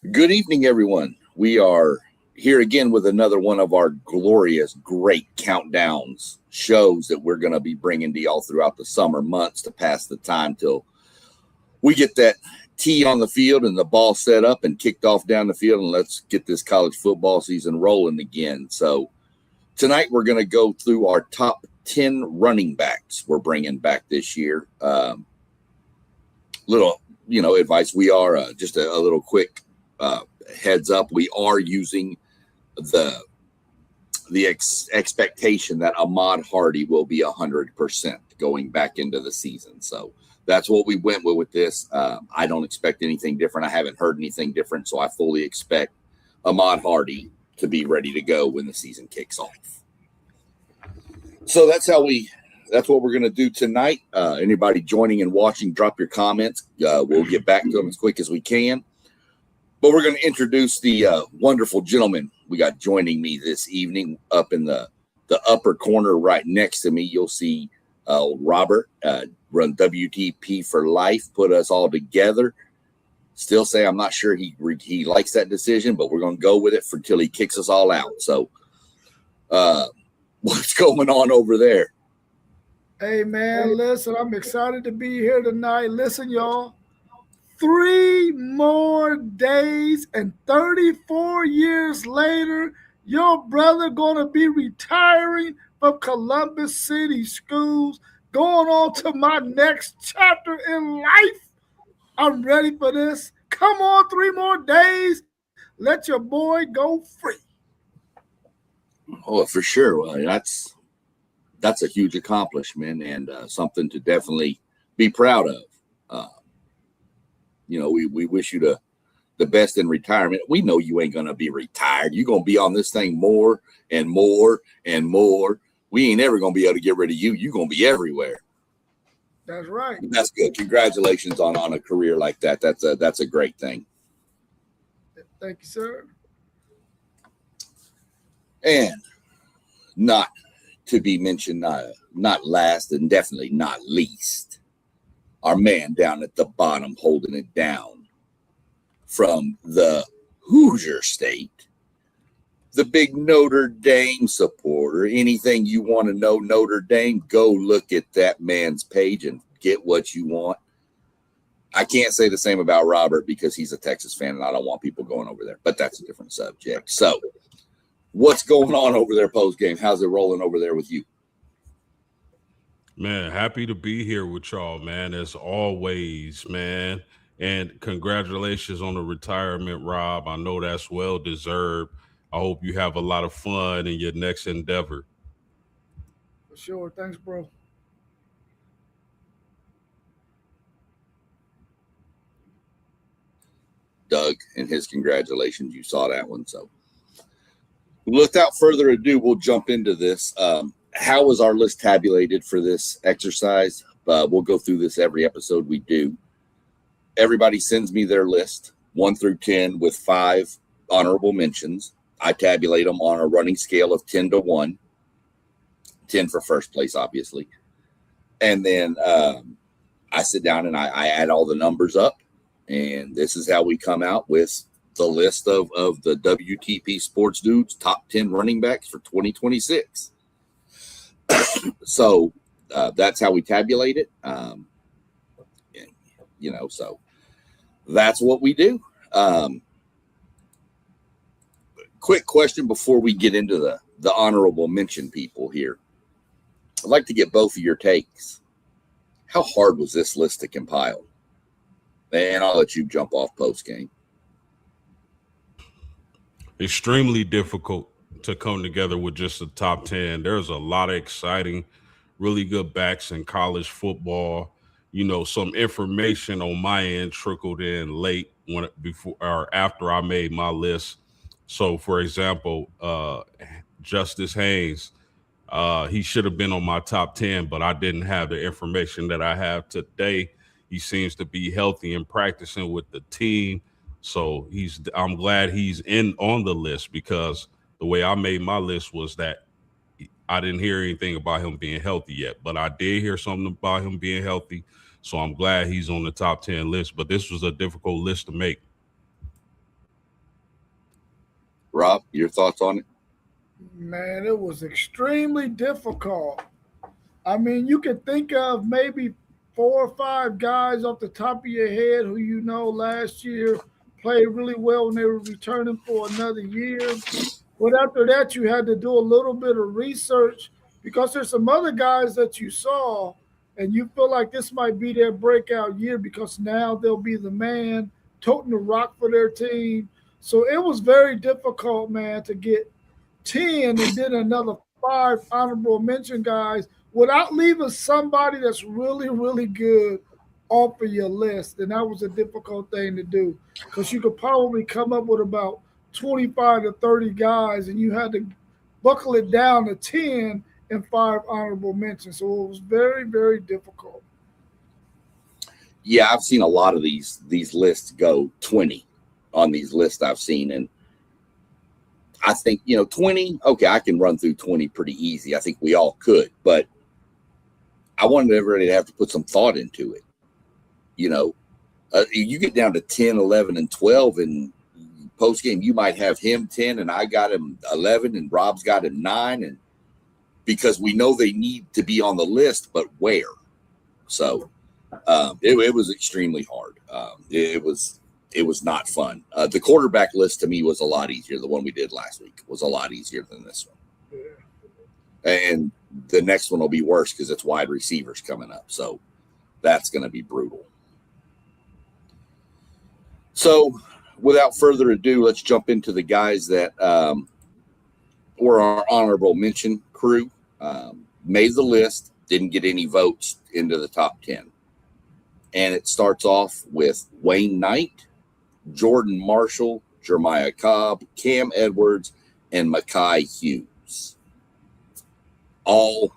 Good evening, everyone. We are here again with another one of our glorious, great countdowns shows that we're going to be bringing to y'all throughout the summer months to pass the time till we get that tee on the field and the ball set up and kicked off down the field, and let's get this college football season rolling again. So tonight we're going to go through our top 10 running backs we're bringing back this year. Little, advice. We are just a little quick heads up. We are using the expectation that Ahmad Hardy will be 100% going back into the season. So that's what we went with this. I don't expect anything different. I haven't heard anything different. So I fully expect Ahmad Hardy to be ready to go when the season kicks off. So that's what we're going to do tonight. Anybody joining and watching, drop your comments. We'll get back to them as quick as we can. But we're going to introduce the wonderful gentleman we got joining me this evening. Up in the upper corner right next to me, you'll see Robert, run WTP for life, put us all together. Still say I'm not sure he likes that decision, but we're going to go with it until he kicks us all out. So what's going on over there? Hey, man, listen, I'm excited to be here tonight. Listen, y'all. 3 more days and 34 years later, your brother gonna be retiring from Columbus City Schools, going on to my next chapter in life. I'm ready for this. Come on, 3 more days. Let your boy go free. Oh, for sure. Well, that's a huge accomplishment and something to definitely be proud of. We wish you the best in retirement. We know you ain't going to be retired. You're going to be on this thing more and more and more. We ain't ever going to be able to get rid of you. You're going to be everywhere. That's right. That's good. Congratulations on a career like that. That's a great thing. Thank you, sir. And not to be mentioned, not last and definitely not least, our man down at the bottom holding it down from the Hoosier State, the big Notre Dame supporter. Anything you want to know Notre Dame, go look at that man's page and get what you want. I can't say the same about Robert because he's a Texas fan and I don't want people going over there, but that's a different subject. So what's going on over there post-game? How's it rolling over there with you? Man, happy to be here with y'all, man, as always, man. And congratulations on the retirement, Rob. I know that's well deserved. I hope you have a lot of fun in your next endeavor. For sure. Thanks, bro. Doug and his congratulations. You saw that one. So without further ado, we'll jump into this. How was our list tabulated for this exercise? We'll go through this every episode we do. Everybody sends me their list, 1 through 10, with 5 honorable mentions. I tabulate them on a running scale of 10 to 1. 10 for first place, obviously. And then I sit down and I add all the numbers up. And this is how we come out with the list of the WTP Sports Dudes top 10 running backs for 2026. So that's how we tabulate it. So that's what we do. Quick question before we get into the honorable mention people here. I'd like to get both of your takes. How hard was this list to compile? And I'll let you jump off post game. Extremely difficult to come together with just the top 10. There's a lot of exciting, really good backs in college football. Some information on my end trickled in late before or after I made my list. So, for example, Justice Haynes, he should have been on my top 10, but I didn't have the information that I have today. He seems to be healthy and practicing with the team. So I'm glad he's on the list because the way I made my list was that I didn't hear anything about him being healthy yet, but I did hear something about him being healthy. So I'm glad he's on the top 10 list, but this was a difficult list to make. Rob, your thoughts on it? Man, it was extremely difficult. I mean, you can think of maybe 4 or 5 guys off the top of your head who you know last year played really well when they were returning for another year. But after that, you had to do a little bit of research because there's some other guys that you saw and you feel like this might be their breakout year because now they'll be the man toting the rock for their team. So it was very difficult, man, to get 10 and then another 5 honorable mention guys without leaving somebody that's really, really good off of your list. And that was a difficult thing to do because you could probably come up with about 25 to 30 guys and you had to buckle it down to 10 and 5 honorable mentions. So it was very, very difficult. Yeah, I've seen a lot of these lists go 20 on these lists I've seen. And I think, 20, okay, I can run through 20 pretty easy. I think we all could, but I wanted everybody to have to put some thought into it. You get down to 10, 11, and 12 and post game, you might have him 10 and I got him 11 and Rob's got him 9. And because we know they need to be on the list, but where? So it was extremely hard. It was not fun. The quarterback list to me was a lot easier. The one we did last week was a lot easier than this one. And the next one will be worse because it's wide receivers coming up. So that's going to be brutal. So without further ado, let's jump into the guys that were our honorable mention crew. Made the list, didn't get any votes into the top 10. And it starts off with Wayne Knight, Jordan Marshall, Jeremiah Cobb, Cam Edwards, and Mekhi Hughes. All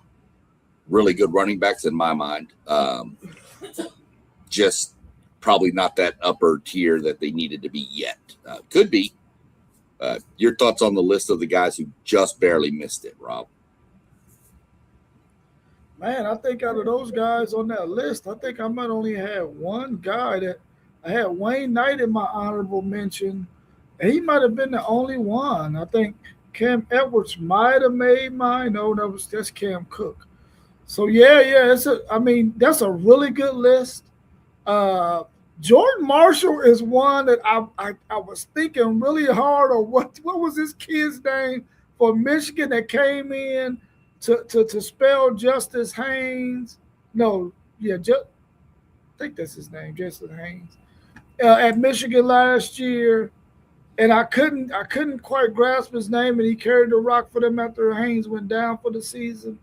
really good running backs in my mind. Just probably not that upper tier that they needed to be yet. Could be. Your thoughts on the list of the guys who just barely missed it, Rob? Man, I think out of those guys on that list, I think I might only have one guy that I had Wayne Knight in my honorable mention, and he might have been the only one. I think Cam Edwards might have made mine. No, that's Cam Cook. So yeah, that's a really good list. Jordan Marshall is one that I was thinking really hard on what was this kid's name for Michigan that came in to spell Justice Haynes. No, yeah, I think that's his name, Justice Haynes. At Michigan last year, and I couldn't quite grasp his name, and he carried the rock for them after Haynes went down for the season.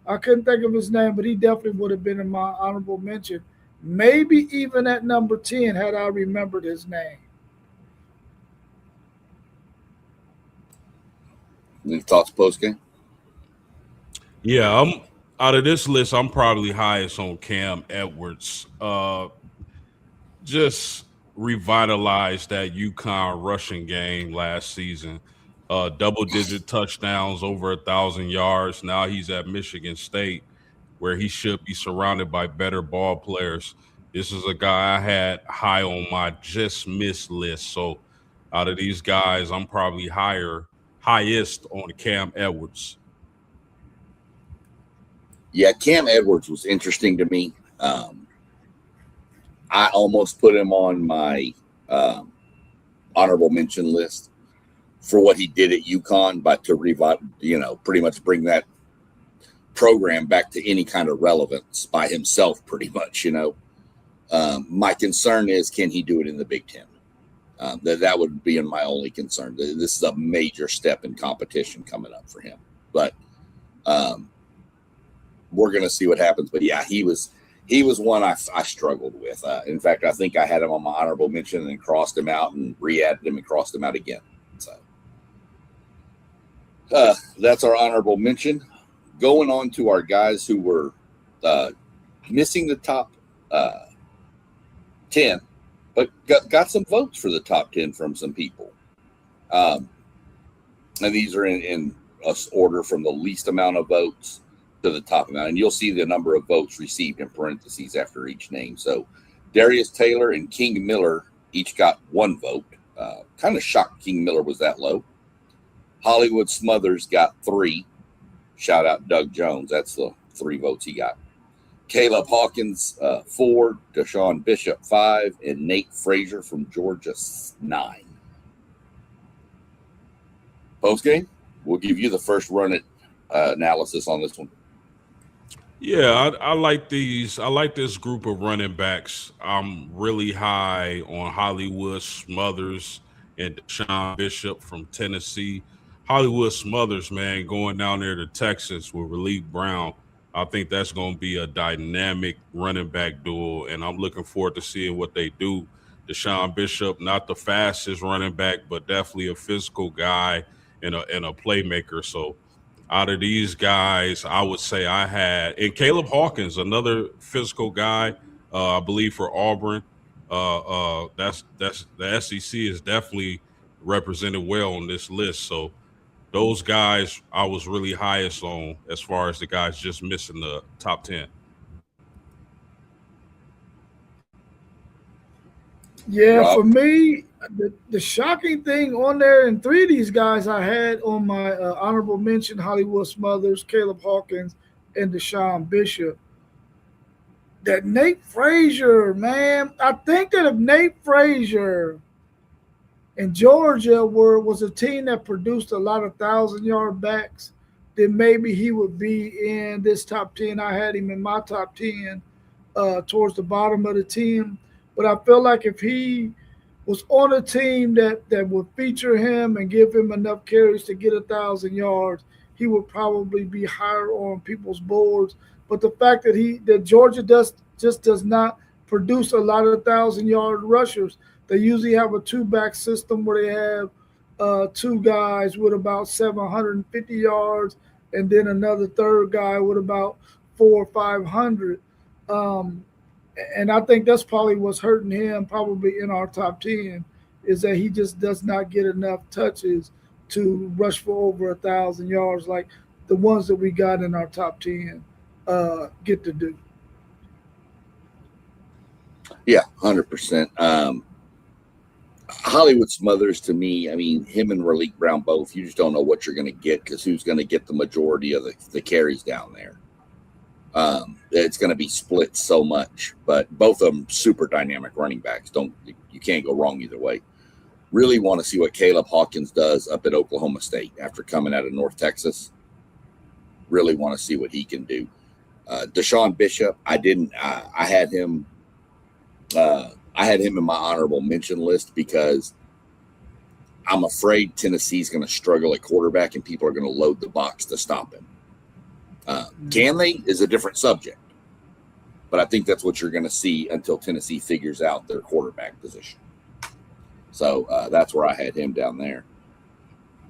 I couldn't think of his name, but he definitely would have been in my honorable mention. Maybe even at number 10 had I remembered his name. Any thoughts post game? Yeah, I'm out of this list. I'm probably highest on Cam Edwards. Just revitalized that UConn rushing game last season. Double-digit touchdowns, over 1,000 yards. Now he's at Michigan State, where he should be surrounded by better ball players. This is a guy I had high on my just miss list. So out of these guys, I'm probably highest on Cam Edwards. Yeah, Cam Edwards was interesting to me. I almost put him on my honorable mention list for what he did at UConn, but to pretty much bring that program back to any kind of relevance by himself, pretty much. My concern is, can he do it in the Big Ten? That would be my only concern. This is a major step in competition coming up for him, but we're going to see what happens. But yeah, he was one I struggled with. In fact, I think I had him on my honorable mention and then crossed him out and re-added him and crossed him out again. So that's our honorable mention. Going on to our guys who were missing the top 10, but got some votes for the top 10 from some people. And these are in order from the least amount of votes to the top amount. And you'll see the number of votes received in parentheses after each name. So Darius Taylor and King Miller each got 1 vote. Kind of shocked King Miller was that low. Hollywood Smothers got 3. Shout out Doug Jones. That's the 3 votes he got. Caleb Hawkins, 4. Deshaun Bishop, 5. And Nate Frazier from Georgia, 9. Post game, we'll give you the first run at analysis on this one. Yeah, I like these. I like this group of running backs. I'm really high on Hollywood Smothers and Deshaun Bishop from Tennessee. Hollywood Smothers, man, going down there to Texas with Relief Brown. I think that's going to be a dynamic running back duel, and I'm looking forward to seeing what they do. Deshaun Bishop, not the fastest running back, but definitely a physical guy and a playmaker. So out of these guys, I would say and Caleb Hawkins, another physical guy, I believe for Auburn. That's the SEC is definitely represented well on this list. So those guys I was really highest on as far as the guys just missing the top 10. Yeah, Rob? for me, the shocking thing on there, and 3 of these guys I had on my honorable mention: Hollywood Smothers, Caleb Hawkins, and Deshaun Bishop. That Nate Frazier, man, I think that if Nate Frazier and Georgia was a team that produced a lot of 1,000-yard backs, then maybe he would be in this top 10. I had him in my top 10 towards the bottom of the team. But I feel like if he was on a team that would feature him and give him enough carries to get 1,000 yards, he would probably be higher on people's boards. But the fact that Georgia does not produce a lot of 1,000-yard rushers. They usually have a 2-back system where they have 2 guys with about 750 yards, and then another 3rd guy with about 400 or 500. And I think that's probably what's hurting him, probably in our top 10, is that he just does not get enough touches to rush for over 1,000 yards like the ones that we got in our top 10 get to do. Yeah, 100%. Hollywood Smothers, to me, I mean, him and Relief Brown both, you just don't know what you're going to get because who's going to get the majority of the carries down there. It's going to be split so much, but both of them super dynamic running backs. You can't go wrong either way. Really want to see what Caleb Hawkins does up at Oklahoma State after coming out of North Texas. Really want to see what he can do. Deshaun Bishop, I had him in my honorable mention list because I'm afraid Tennessee's going to struggle at quarterback and people are going to load the box to stop him. Can they is a different subject, but I think that's what you're going to see until Tennessee figures out their quarterback position. So that's where I had him down there.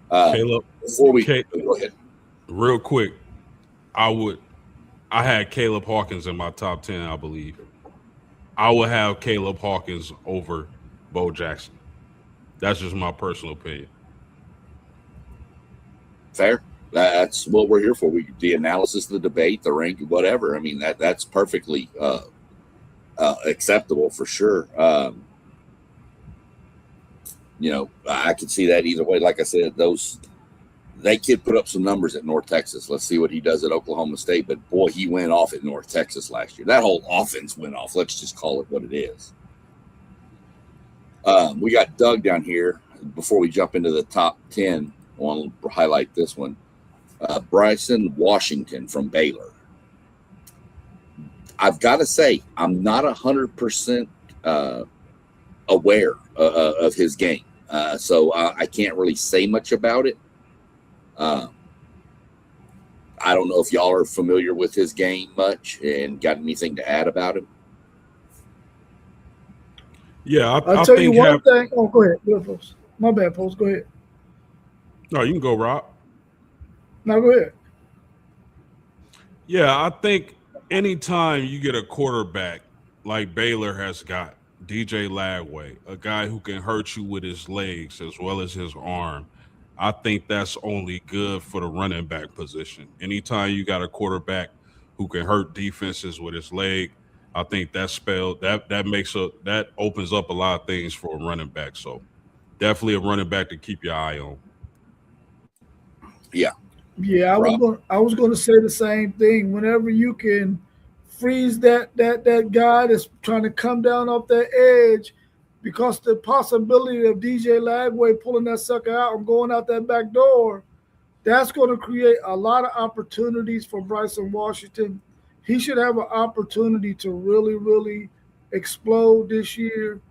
Caleb, go ahead. Real quick, I had Caleb Hawkins in my top 10, I believe. I would have Caleb Hawkins over Bo Jackson. That's just my personal opinion. Fair. That's what we're here for. The analysis, the debate, the rank, whatever. I mean, that's perfectly acceptable for sure. I could see that either way. Like I said, they could put up some numbers at North Texas. Let's see what he does at Oklahoma State. But boy, he went off at North Texas last year. That whole offense went off. Let's just call it what it is. We got Doug down here. Before we jump into the top 10, I want to highlight this one. Bryson Washington from Baylor. I've got to say, I'm not 100% aware of his game. So I can't really say much about it. I don't know if y'all are familiar with his game much and got anything to add about him. Yeah, I'll tell you one thing. Oh, go ahead. Go ahead, Post. My bad, Post. Go ahead. No, you can go, Rob. No, go ahead. Yeah, I think anytime you get a quarterback like Baylor has got, DJ Lagway, a guy who can hurt you with his legs as well as his arm, I think that's only good for the running back position. Anytime you got a quarterback who can hurt defenses with his leg, I think that opens up a lot of things for a running back. So definitely a running back to keep your eye on. Yeah, Yeah, Rob. I was going to say the same thing. Whenever you can freeze that guy that's trying to come down off that edge, because the possibility of DJ Lagway pulling that sucker out and going out that back door, that's going to create a lot of opportunities for Bryson Washington. He should have an opportunity to really, really explode this year.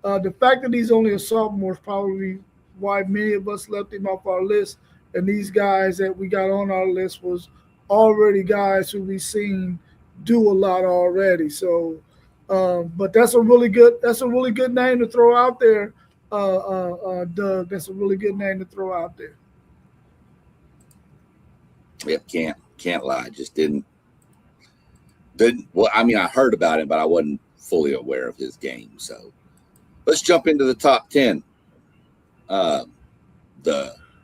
The fact that he's only a sophomore is probably why many of us left him off our list. And these guys that we got on our list was already guys who we've seen do a lot already. So, but that's a really good name to throw out there, Doug. That's a really good name to throw out there. Yep, can't lie. Just didn't. Well, I mean, I heard about him, but I wasn't fully aware of his game. So let's jump into the top 10.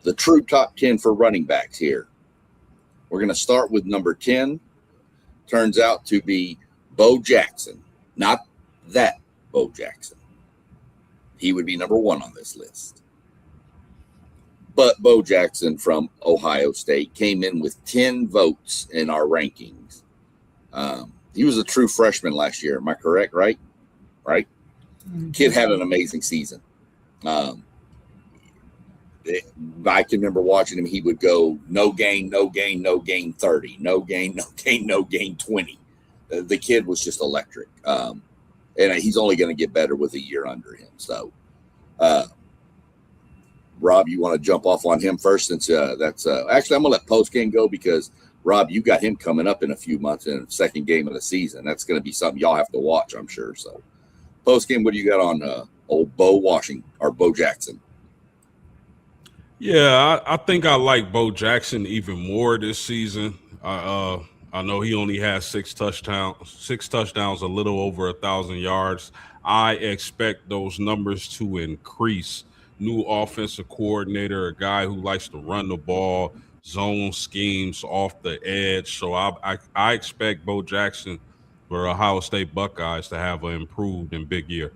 The true top 10 for running backs here. We're going to start with number 10. Turns out to be Bo Jackson, not that Bo Jackson. He would be number 1 on this list. But Bo Jackson from Ohio State came in with 10 votes in our rankings. He was a true freshman last year. Am I correct? Right? Kid had an amazing season. I can remember watching him. He would go no gain, no gain, no gain 30, no gain, no gain, no gain 20. The kid was just electric. And he's only going to get better with a year under him. So, Rob, you want to jump off on him first? Since that's actually, I'm going to let post game go because, Rob, you got him coming up in a few months in the second game of the season. That's going to be something y'all have to watch, I'm sure. So, post game, what do you got on old Bo Jackson? Yeah, I think I like Bo Jackson even more this season. I know he only has 6 touchdowns, a little over 1,000 yards. I expect those numbers to increase. New offensive coordinator, a guy who likes to run the ball, zone schemes off the edge. So I expect Bo Jackson for Ohio State Buckeyes to have an improved and big year.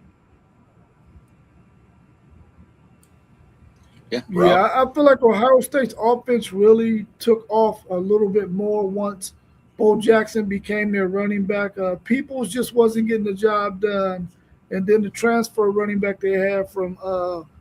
Yeah, I feel like Ohio State's offense really took off a little bit more once Bo Jackson became their running back. Peoples just wasn't getting the job done, and then the transfer running back they had from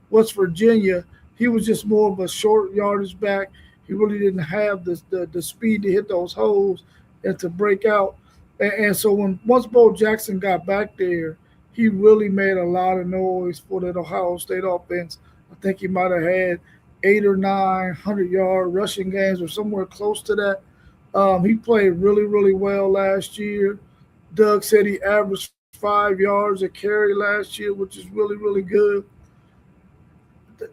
West Virginia, he was just more of a short yardage back. He really didn't have the speed to hit those holes and to break out. And so once Bo Jackson got back there, he really made a lot of noise for that Ohio State offense. I think he might have had 8 or 9 100-yard rushing games or somewhere close to that. He played really, really well last year. Doug said he averaged 5 yards a carry last year, which is really, really good.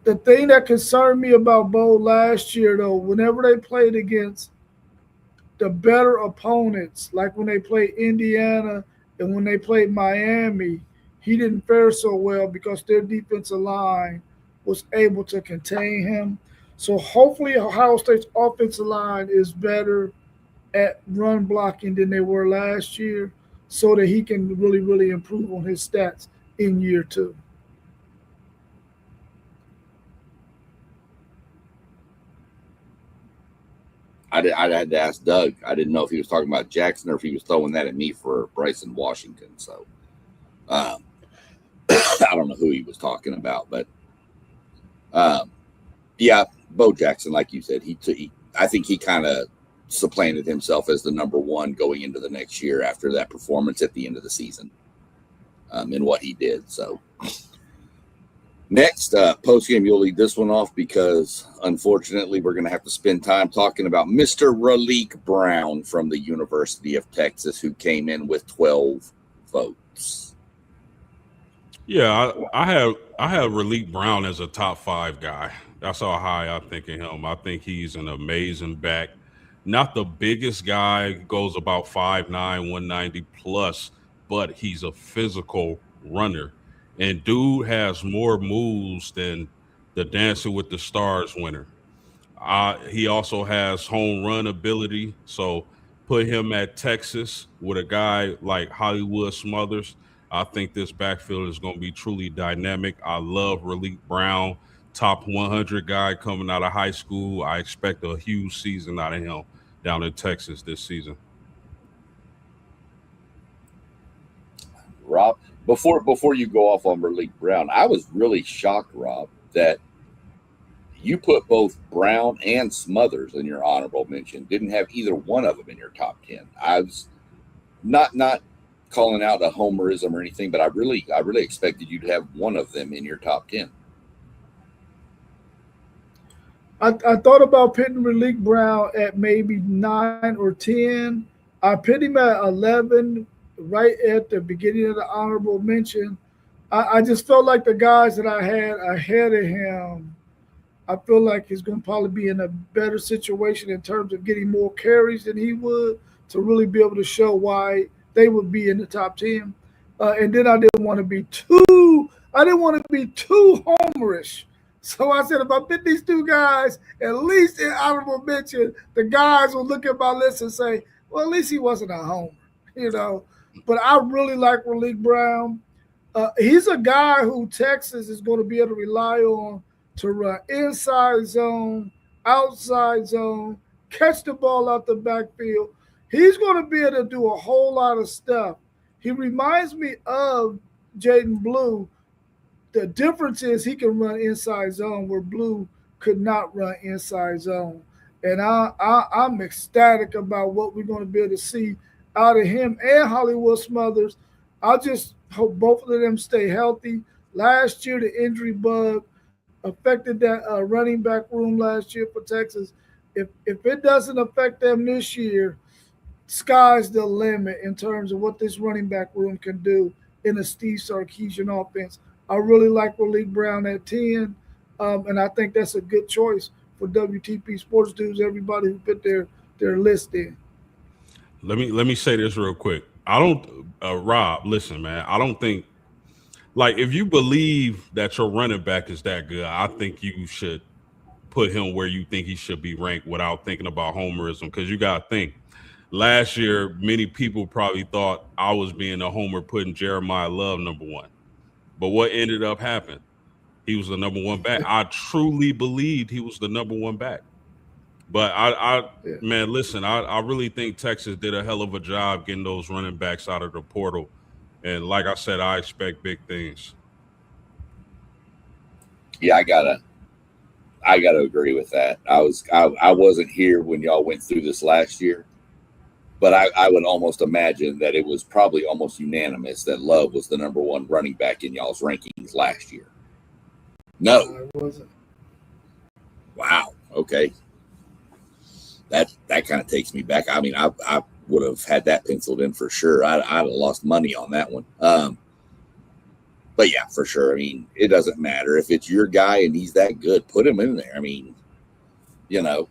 The thing that concerned me about Bo last year, though, whenever they played against the better opponents, like when they played Indiana and when they played Miami, he didn't fare so well because their defensive line was able to contain him. So hopefully Ohio State's offensive line is better at run blocking than they were last year so that he can really, really improve on his stats in year 2. I had to ask Doug. I didn't know if he was talking about Jackson or if he was throwing that at me for Bryson Washington. So I don't know who he was talking about, but yeah, Bo Jackson, like you said, I think he kind of supplanted himself as the number 1 going into the next year after that performance at the end of the season in what he did. So next, post game, you'll lead this one off because unfortunately we're going to have to spend time talking about Mr. Raleek Brown from the University of Texas, who came in with 12 votes. Yeah, I have Raleek Brown as a top 5 guy. That's how high I think of him. I think he's an amazing back. Not the biggest guy, goes about 5'9", 190 plus, but he's a physical runner. And dude has more moves than the Dancing with the Stars winner. He also has home run ability. So put him at Texas with a guy like Hollywood Smothers. I think this backfield is going to be truly dynamic. I love Raleek Brown. top 100 guy coming out of high school. I expect a huge season out of him down in Texas this season. Rob, before you go off on Malik Brown, I was really shocked, Rob, that you put both Brown and Smothers in your honorable mention. Didn't have either one of them in your top 10. I was not calling out a homerism or anything, but I really expected you to have one of them in your top 10. I thought about putting Malik Brown at maybe 9 or 10. I put him at 11 right at the beginning of the honorable mention. I just felt like the guys that I had ahead of him, I feel like he's going to probably be in a better situation in terms of getting more carries than he would to really be able to show why they would be in the top 10. And then I didn't want to be too homerish. So I said, if I put these two guys at least in honorable mention, the guys will look at my list and say, well, at least he wasn't a homer, you know. But I really like Malik Brown. He's a guy who Texas is going to be able to rely on to run inside zone, outside zone, catch the ball out the backfield. He's going to be able to do a whole lot of stuff. He reminds me of Jaden Blue. The difference is he can run inside zone where Blue could not run inside zone. And I'm ecstatic about what we're going to be able to see out of him and Hollywood Smothers. I just hope both of them stay healthy. Last year, the injury bug affected that running back room last year for Texas. If it doesn't affect them this year, sky's the limit in terms of what this running back room can do in a Steve Sarkisian offense. I really like Malik Brown at 10, and I think that's a good choice for WTP Sports Dudes, everybody who put their list in. Let me say this real quick. I don't, Rob, listen, man, I don't think, like, if you believe that your running back is that good, I think you should put him where you think he should be ranked without thinking about homerism, because you got to think. Last year, many people probably thought I was being a homer putting Jeremiah Love number 1. But what ended up happening? He was the number 1 back. I truly believed he was the number 1 back. But man, listen, I really think Texas did a hell of a job getting those running backs out of the portal. And like I said, I expect big things. Yeah, I gotta agree with that. I wasn't here when y'all went through this last year, but I would almost imagine that it was probably almost unanimous that Love was the number 1 running back in y'all's rankings last year. No, it wasn't. Wow. Okay. That kind of takes me back. I mean, I would have had that penciled in for sure. I'd have lost money on that one. But yeah, for sure. I mean, it doesn't matter if it's your guy and he's that good. Put him in there. I mean, you know.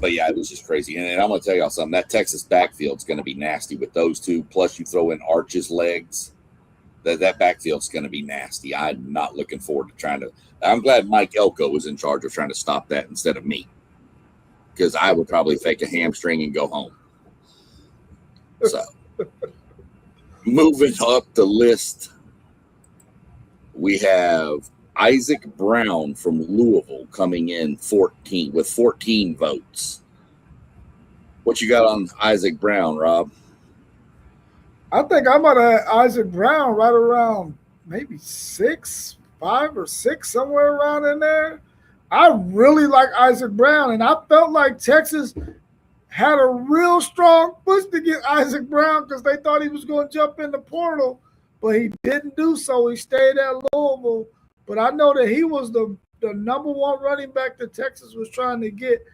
But yeah, it was just crazy. And I'm going to tell y'all something. That Texas backfield's going to be nasty with those two. Plus, you throw in Arch's legs. That backfield's going to be nasty. I'm not looking forward to trying to. I'm glad Mike Elko was in charge of trying to stop that instead of me, because I would probably fake a hamstring and go home. So, moving up the list, we have Isaac Brown from Louisville coming in 14 with 14 votes. What you got on Isaac Brown, Rob? I think I might have Isaac Brown right around maybe 6, 5 or 6, somewhere around in there. I really like Isaac Brown, and I felt like Texas had a real strong push to get Isaac Brown because they thought he was going to jump in the portal, but he didn't do so. He stayed at Louisville. But I know that he was the number 1 running back that Texas was trying to get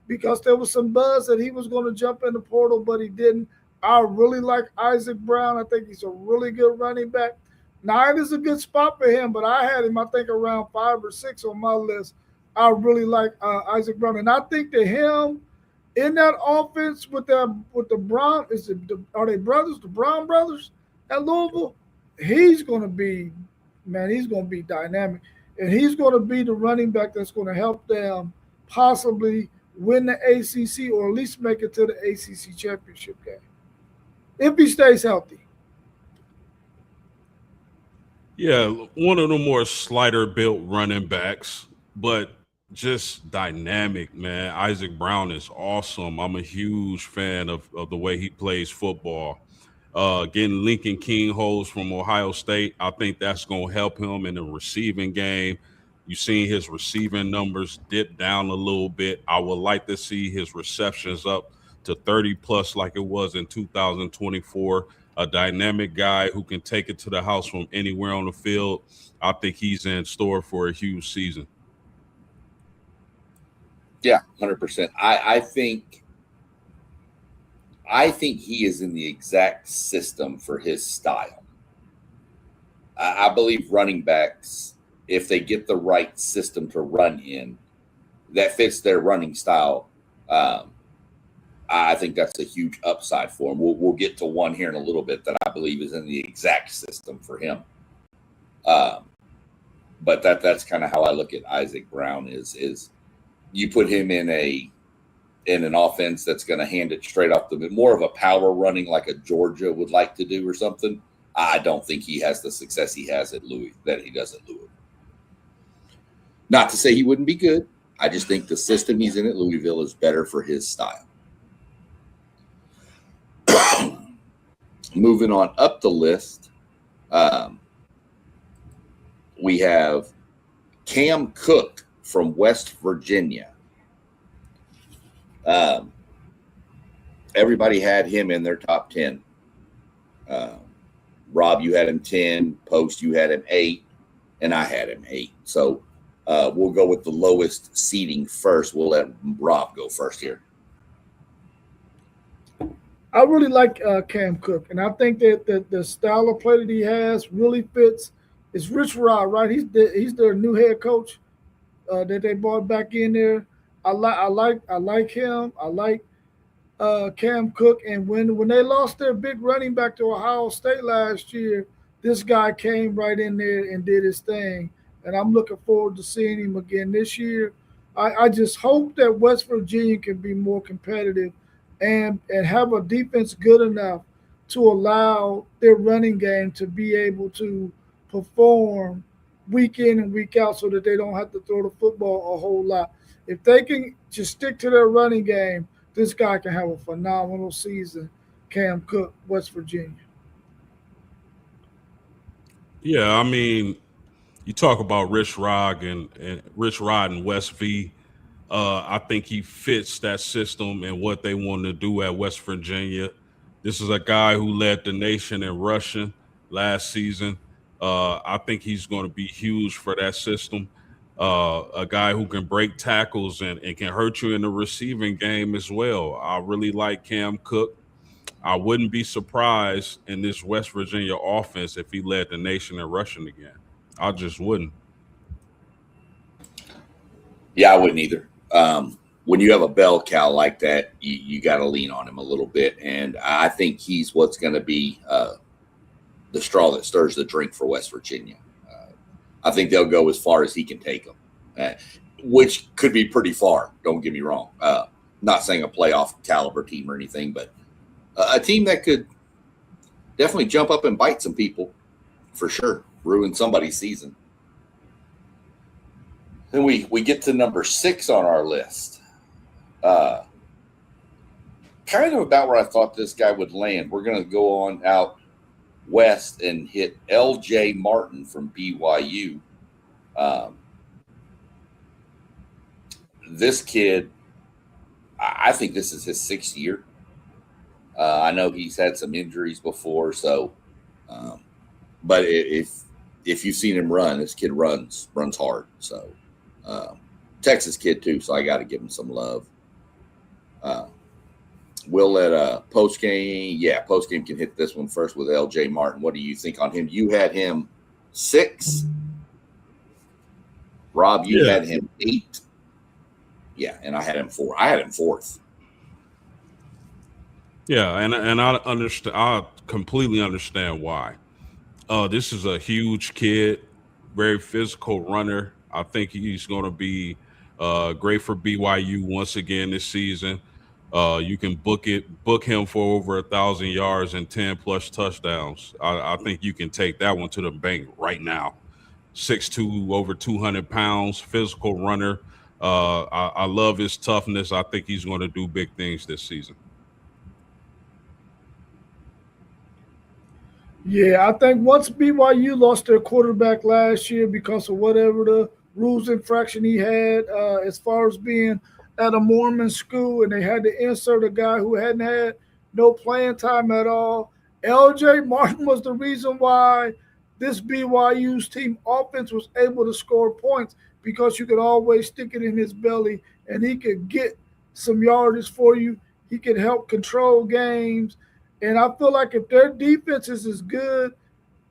because there was some buzz that he was going to jump in the portal, but he didn't. I really like Isaac Brown. I think he's a really good running back. 9 is a good spot for him, but I had him, I think, around 5 or 6 on my list. I really like Isaac Brown. And I think that him in that offense with the Brown, are they brothers, the Brown brothers at Louisville? He's going to be, man, he's going to be dynamic. And he's going to be the running back that's going to help them possibly win the ACC or at least make it to the ACC championship game if he stays healthy. Yeah, one of the more slighter built running backs, but just dynamic, man. Isaac Brown is awesome. I'm a huge fan of the way he plays football. Getting Lincoln King holds from Ohio State, I think that's going to help him in the receiving game. You've seen his receiving numbers dip down a little bit. I would like to see his receptions up to 30 plus like it was in 2024. A dynamic guy who can take it to the house from anywhere on the field. I think he's in store for a huge season. Yeah, 100%. I think he is in the exact system for his style. I believe running backs, if they get the right system to run in that fits their running style, I think that's a huge upside for him. We'll get to one here in a little bit that I believe is in the exact system for him. But that's kind of how I look at Isaac Brown is you put him in an offense that's going to hand it straight off the more of a power running like a Georgia would like to do or something. I don't think he has the success he has at Louis that he does at Louisville. Not to say he wouldn't be good. I just think the system he's in at Louisville is better for his style. Moving on up the list, we have Cam Cook from West Virginia. Everybody had him in their top 10. Rob, you had him 10. Post, you had him 8. And I had him 8. So we'll go with the lowest seeding first. We'll let Rob go first here. I really like Cam Cook, and I think that the style of play that he has really fits. It's Rich Rod, right? He's their new head coach that they brought back in there. I like him. I like Cam Cook, and when they lost their big running back to Ohio State last year, this guy came right in there and did his thing, and I'm looking forward to seeing him again this year. I just hope that West Virginia can be more competitive and have a defense good enough to allow their running game to be able to perform week in and week out so that they don't have to throw the football a whole lot. If they can just stick to their running game, this guy can have a phenomenal season. Cam Cook, West Virginia. Yeah, I mean, you talk about Rich Rod and West V. I think he fits that system and what they want to do at West Virginia. This is a guy who led the nation in rushing last season. I think he's going to be huge for that system. A guy who can break tackles and can hurt you in the receiving game as well. I really like Cam Cook. I wouldn't be surprised in this West Virginia offense if he led the nation in rushing again. I just wouldn't. Yeah, I wouldn't either. When you have a bell cow like that, you got to lean on him a little bit. And I think he's what's going to be the straw that stirs the drink for West Virginia. I think they'll go as far as he can take them, which could be pretty far. Don't get me wrong. Not saying a playoff caliber team or anything, but a team that could definitely jump up and bite some people for sure, ruin somebody's season. Then we get to number 6 on our list. Kind of about where I thought this guy would land. We're going to go on out west and hit L.J. Martin from BYU. This kid, I think this is his 6th year. I know he's had some injuries before, so but if you've seen him run, this kid runs hard. So Texas kid too, so I got to give him some love. We'll let post game can hit this one first with L.J. Martin. What do you think on him? You had him 6. Rob, you had him 8. Yeah, and I had him 4. I had him 4th. Yeah, and I understand. I completely understand why. This is a huge kid, very physical runner. I think he's going to be great for BYU once again this season. You can book him for over 1,000 yards and 10+ touchdowns. I think you can take that one to the bank right now. 6'2", over 200 pounds, physical runner. I love his toughness. I think he's going to do big things this season. Yeah, I think once BYU lost their quarterback last year because of whatever the rules infraction he had, as far as being at a Mormon school, and they had to insert a guy who hadn't had no playing time at all. LJ Martin was the reason why this BYU's team offense was able to score points because you could always stick it in his belly and he could get some yardage for you. He could help control games. And I feel like if their defense is as good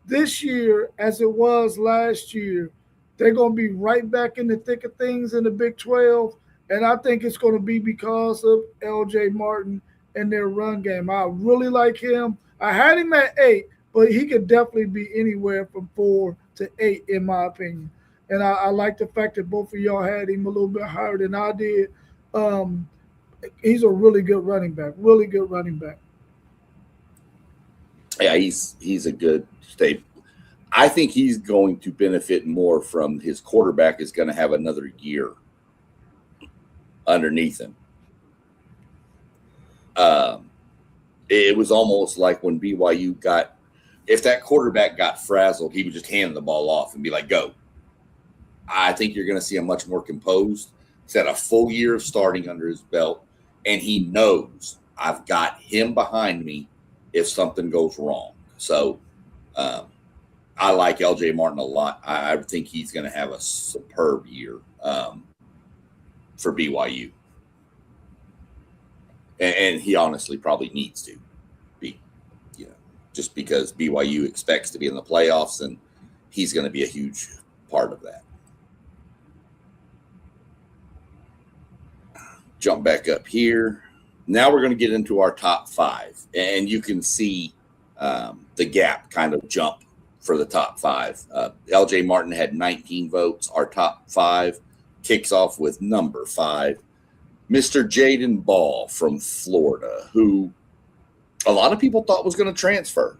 this year as it was last year, they're going to be right back in the thick of things in the Big 12. And I think it's going to be because of LJ Martin and their run game. I really like him. I had him at 8, but he could definitely be anywhere from 4 to 8, in my opinion. And I like the fact that both of y'all had him a little bit higher than I did. Um, he's a really good running back, really good running back. Yeah, he's a good staple. I think he's going to benefit more from his quarterback is going to have another year underneath him. It was almost like when BYU got, if that quarterback got frazzled, he would just hand the ball off and be like, go. I think you're going to see him much more composed. He's had a full year of starting under his belt, and he knows I've got him behind me if something goes wrong. So I like LJ Martin a lot. I think he's going to have a superb year for BYU. And he honestly probably needs to be, just because BYU expects to be in the playoffs, and he's going to be a huge part of that. Jump back up here. Now we're going to get into our top 5, and you can see the gap kind of jump for the top 5. LJ Martin had 19 votes. Our top 5 kicks off with number 5, Mr. Jaden Ball from Florida, who a lot of people thought was going to transfer,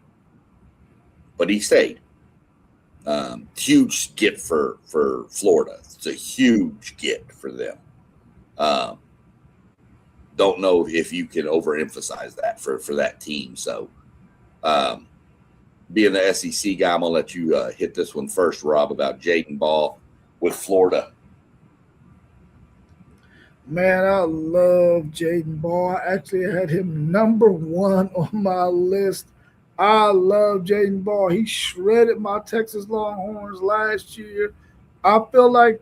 but he stayed. Huge get for Florida. It's a huge get for them. Don't know if you can overemphasize that for that team. So being the SEC guy, I'm going to let you hit this one first, Rob, about Jaden Ball with Florida. Man, I love Jaden Ball. I actually had him number 1 on my list. I love Jaden Ball. He shredded my Texas Longhorns last year. I feel like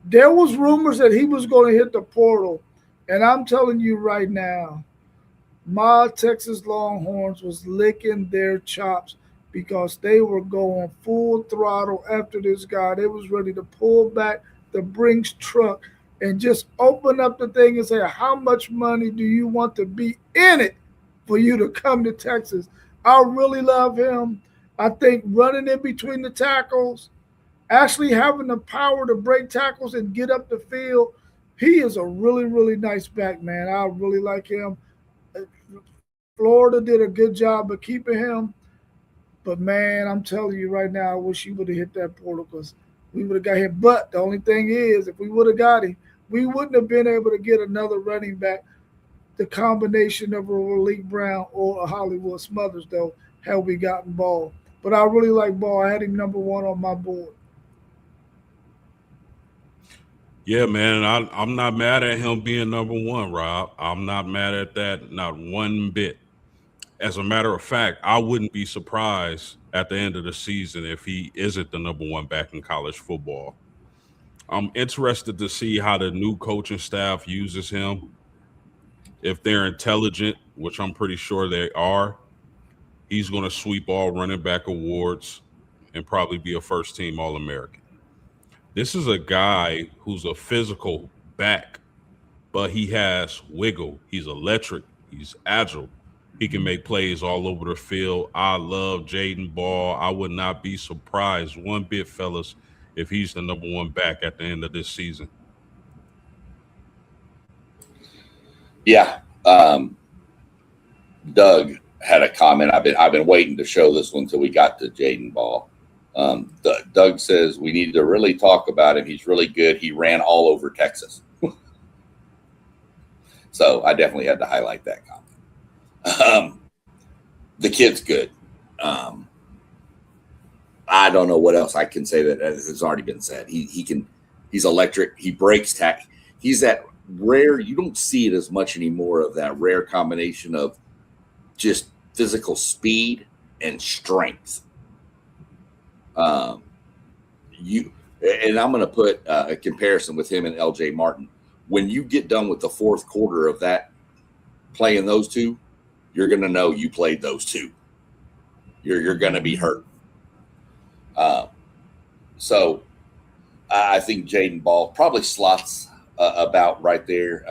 there was rumors that he was going to hit the portal. And I'm telling you right now, my Texas Longhorns was licking their chops because they were going full throttle after this guy. They was ready to pull back the Brinks truck and just open up the thing and say, how much money do you want to be in it for you to come to Texas? I really love him. I think running in between the tackles, actually having the power to break tackles and get up the field, he is a really, really nice back, man. I really like him. Florida did a good job of keeping him. But, man, I'm telling you right now, I wish he would have hit that portal because we would have got him. But the only thing is, if we would have got him, we wouldn't have been able to get another running back, the combination of a Malik Brown or a Hollywood Smothers, though, had we gotten Ball. But I really like Ball. I had him number 1 on my board. Yeah, man, I'm not mad at him being number 1, Rob. I'm not mad at that, not one bit. As a matter of fact, I wouldn't be surprised at the end of the season if he isn't the number 1 back in college football. I'm interested to see how the new coaching staff uses him. If they're intelligent, which I'm pretty sure they are, he's going to sweep all running back awards and probably be a first-team All-American. This is a guy who's a physical back, but he has wiggle. He's electric. He's agile. He can make plays all over the field. I love Jaden Ball. I would not be surprised one bit, fellas, if he's the number 1 back at the end of this season. Yeah. Doug had a comment. I've been waiting to show this one until we got to Jaden Ball. Doug says we need to really talk about him. He's really good. He ran all over Texas. So I definitely had to highlight that comment. The kid's good. I don't know what else I can say that has already been said. He's electric. He breaks tack. He's that rare, you don't see it as much anymore, of that rare combination of just physical speed and strength. And I'm going to put a comparison with him and LJ Martin. When you get done with the fourth quarter of that, playing those two, you're going to know you played those two. You're going to be hurt. So I think Jaden Ball probably slots about right there.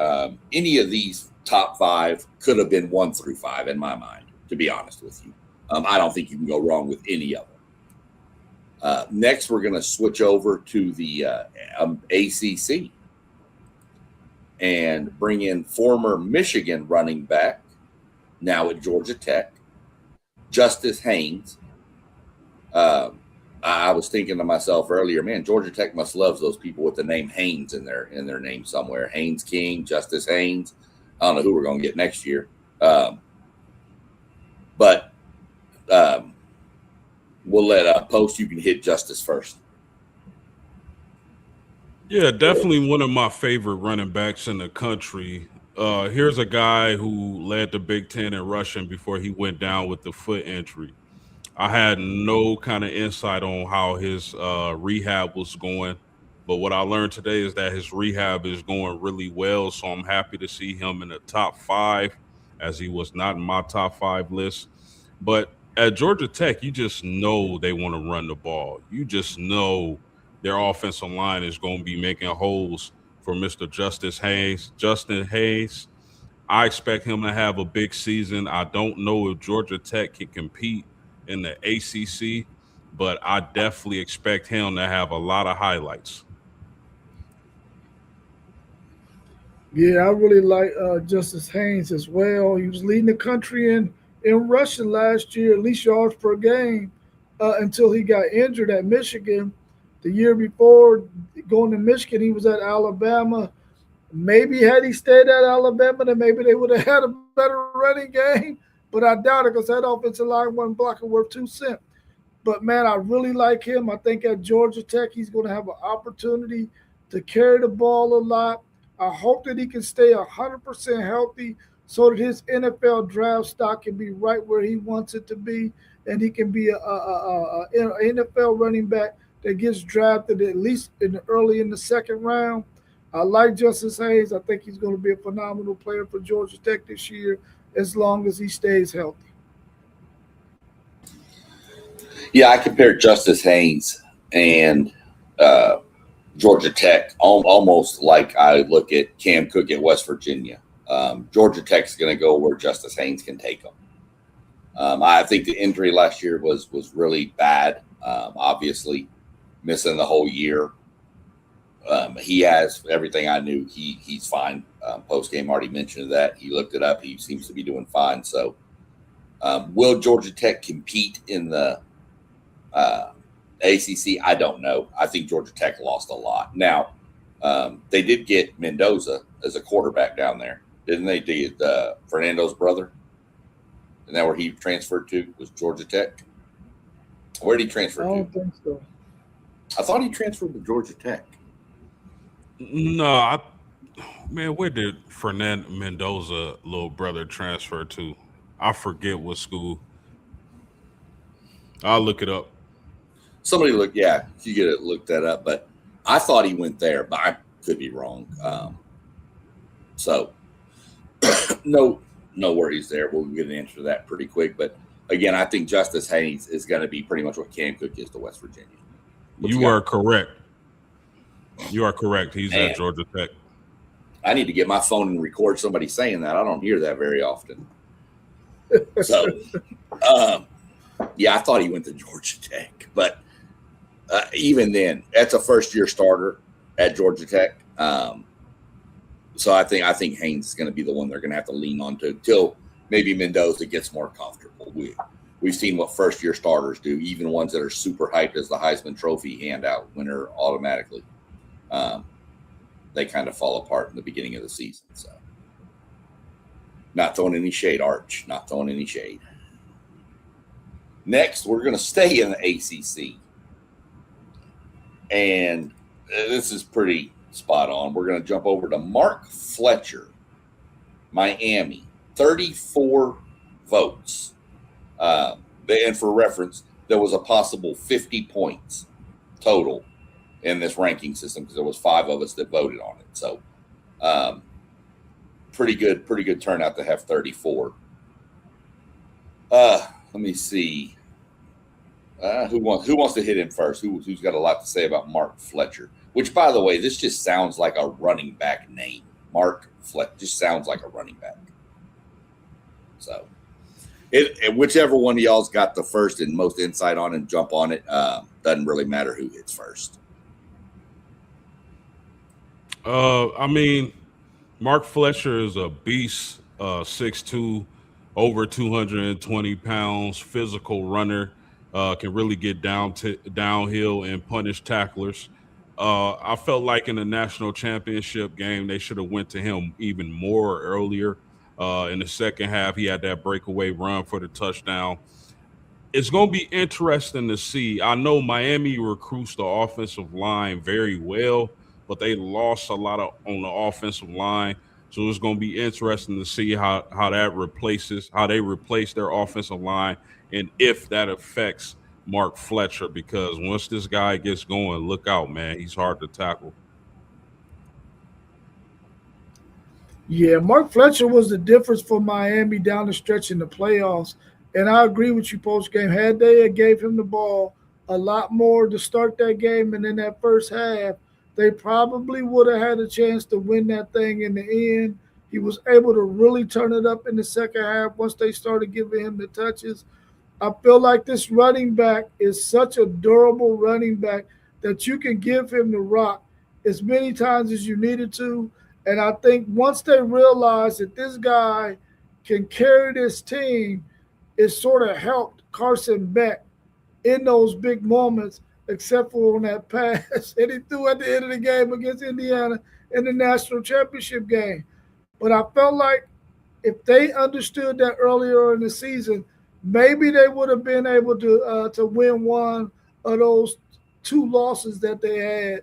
Any of these top five could have been 1 through 5 in my mind, to be honest with you. I don't think you can go wrong with any of them. Next, we're going to switch over to the ACC and bring in former Michigan running back, now at Georgia Tech, Justice Haynes. I was thinking to myself earlier, man, Georgia Tech must love those people with the name Haynes in their name somewhere. Haynes King, Justice Haynes. I don't know who we're going to get next year. But we'll let Post, you can hit Justice first. Yeah, definitely one of my favorite running backs in the country. Here's a guy who led the Big Ten in rushing before he went down with the foot injury. I had no kind of insight on how his rehab was going, but what I learned today is that his rehab is going really well, so I'm happy to see him in the top 5, as he was not in my top 5 list. But at Georgia Tech, you just know they want to run the ball. You just know their offensive line is going to be making holes for Mr. Justin Hayes. I expect him to have a big season. I don't know if Georgia Tech can compete in the ACC, but I definitely expect him to have a lot of highlights. Yeah, I really like Justice Haynes as well. He was leading the country in rushing last year, at least yards per game, until he got injured at Michigan. The year before going to Michigan, he was at Alabama. Maybe had he stayed at Alabama, then maybe they would have had a better running game. But I doubt it, because that offensive line wasn't blocking worth 2 cents. But, man, I really like him. I think at Georgia Tech he's going to have an opportunity to carry the ball a lot. I hope that he can stay 100% healthy so that his NFL draft stock can be right where he wants it to be, and he can be an NFL running back that gets drafted at least early in the second round. I like Justice Hayes. I think he's going to be a phenomenal player for Georgia Tech this year, as long as he stays healthy. Yeah, I compared Justice Haynes and Georgia Tech almost like I look at Cam Cook at West Virginia. Georgia Tech's going to go where Justice Haynes can take them. I think the injury last year was really bad. Obviously, missing the whole year. He has everything I knew. He's fine. Post game already mentioned that. He looked it up. He seems to be doing fine. So, will Georgia Tech compete in the ACC? I don't know. I think Georgia Tech lost a lot. Now, they did get Mendoza as a quarterback down there, didn't they? Did Fernando's brother? Isn't that where he transferred to? Was Georgia Tech? Where did he transfer to? I don't think so. I thought he transferred to Georgia Tech. No, where did Fernando Mendoza little brother transfer to? I forget what school. I'll look it up. Somebody look, yeah, you get it, look that up. But I thought he went there, but I could be wrong. So no worries there. We'll get an answer to that pretty quick. But again, I think Justice Haynes is going to be pretty much what Cam Cook is to West Virginia. You are correct. You are correct. He's at Georgia Tech. I need to get my phone and record somebody saying that. I don't hear that very often. So, yeah, I thought he went to Georgia Tech. But even then, that's a first-year starter at Georgia Tech. So I think Haynes is going to be the one they're going to have to lean on to until maybe Mendoza gets more comfortable. We've seen what first-year starters do, even ones that are super hyped as the Heisman Trophy handout winner automatically. They kind of fall apart in the beginning of the season. So, not throwing any shade, Arch. Not throwing any shade. Next, we're going to stay in the ACC. And this is pretty spot on. We're going to jump over to Mark Fletcher, Miami, 34 votes. And for reference, there was a possible 50 points total in this ranking system because there was 5 of us that voted on it. So pretty good turnout to have 34. Let me see. Who wants to hit him first? Who's got a lot to say about Mark Fletcher? Which, by the way, this just sounds like a running back name. Mark Fletcher just sounds like a running back. So, whichever one of y'all's got the first and most insight on and jump on it, doesn't really matter who hits first. I mean, Mark Fletcher is a beast, 6'2", over 220 pounds, physical runner, can really get downhill and punish tacklers. I felt like in the national championship game, they should have went to him even more earlier. In the second half, he had that breakaway run for the touchdown. It's going to be interesting to see. I know Miami recruits the offensive line very well, but they lost a lot on the offensive line. So it's going to be interesting to see how they replace their offensive line and if that affects Mark Fletcher, because once this guy gets going, look out, man. He's hard to tackle. Yeah, Mark Fletcher was the difference for Miami down the stretch in the playoffs. And I agree with you post-game. Had they gave him the ball a lot more to start that game and in that first half, they probably would have had a chance to win that thing in the end. He was able to really turn it up in the second half once they started giving him the touches. I feel like this running back is such a durable running back that you can give him the rock as many times as you needed to. And I think once they realize that this guy can carry this team, it sort of helped Carson Beck in those big moments, except for on that pass that he threw at the end of the game against Indiana in the national championship game. But I felt like if they understood that earlier in the season, maybe they would have been able to win one of those 2 losses that they had.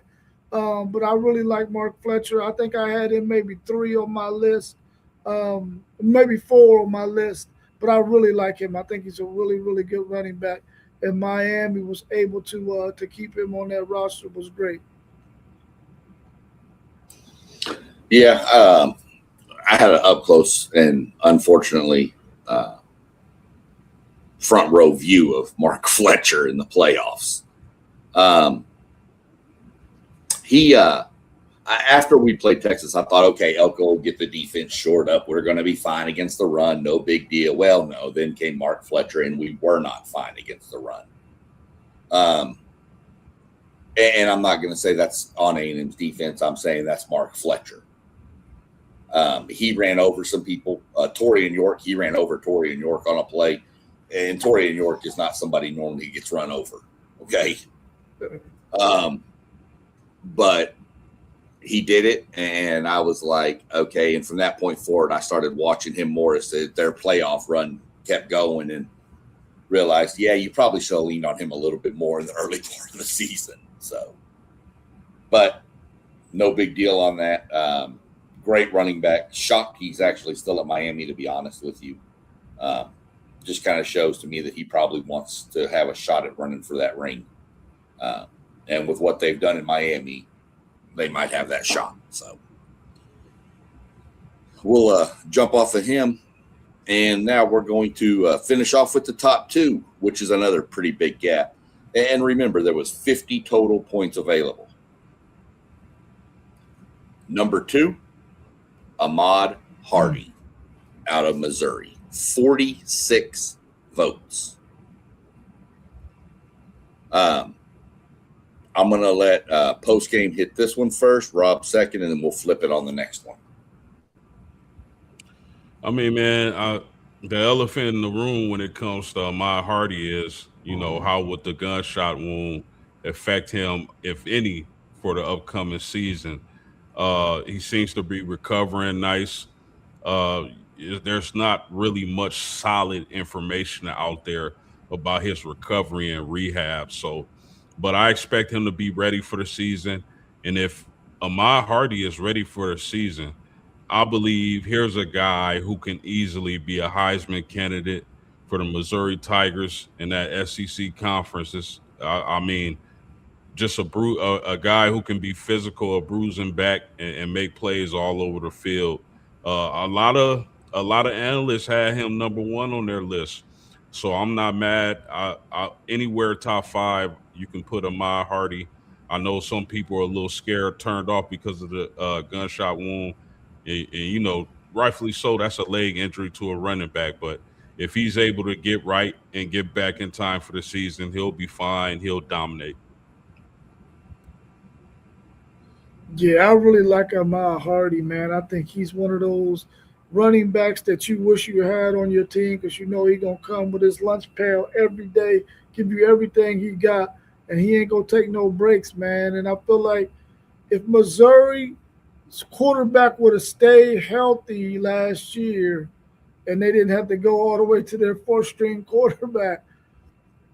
But I really like Mark Fletcher. I think I had him maybe 3 on my list, maybe 4 on my list. But I really like him. I think he's a really, really good running back. And Miami was able to keep him on that roster was great. Yeah, I had an up close and unfortunately front row view of Mark Fletcher in the playoffs. After we played Texas, I thought, okay, Elko will get the defense shored up. We're going to be fine against the run. No big deal. Well, no. Then came Mark Fletcher, and we were not fine against the run. And I'm not going to say that's on A&M's defense. I'm saying that's Mark Fletcher. He ran over some people. Torian York, he ran over Torian York on a play. And Torian York is not somebody normally gets run over. Okay. But he did it, and I was like, okay. And from that point forward, I started watching him more as their playoff run kept going and realized, yeah, you probably should have leaned on him a little bit more in the early part of the season. So, but no big deal on that. Great running back. Shocked he's actually still at Miami, to be honest with you. Just kind of shows to me that he probably wants to have a shot at running for that ring. And with what they've done in Miami, they might have that shot. So we'll jump off of him. And now we're going to finish off with the top 2, which is another pretty big gap. And remember, there was 50 total points available. Number 2, Ahmad Hardy out of Missouri, 46 votes. I'm going to let postgame hit this one first, Rob second, and then we'll flip it on the next one. I mean, man, the elephant in the room when it comes to Ahmad Hardy is, how would the gunshot wound affect him, if any, for the upcoming season? He seems to be recovering nice. Uh, there's not really much solid information out there about his recovery and rehab. So, but I expect him to be ready for the season. And if Ahmad Hardy is ready for the season, I believe here's a guy who can easily be a Heisman candidate for the Missouri Tigers in that SEC conference. I mean, just a guy who can be physical, a bruising back, and make plays all over the field. A lot of analysts had him number one on their list, so I'm not mad. Anywhere top five, you can put Ahmad Hardy. I know some people are a little scared, turned off because of the gunshot wound, and rightfully so. That's a leg injury to a running back, but if he's able to get right and get back in time for the season, he'll be fine. He'll dominate. Yeah, I really like Ahmad Hardy, man. I think he's one of those running backs that you wish you had on your team because you know he's gonna come with his lunch pail every day, give you everything he got, and he ain't gonna take no breaks, man. And I feel like if Missouri's quarterback would have stayed healthy last year and they didn't have to go all the way to their fourth string quarterback,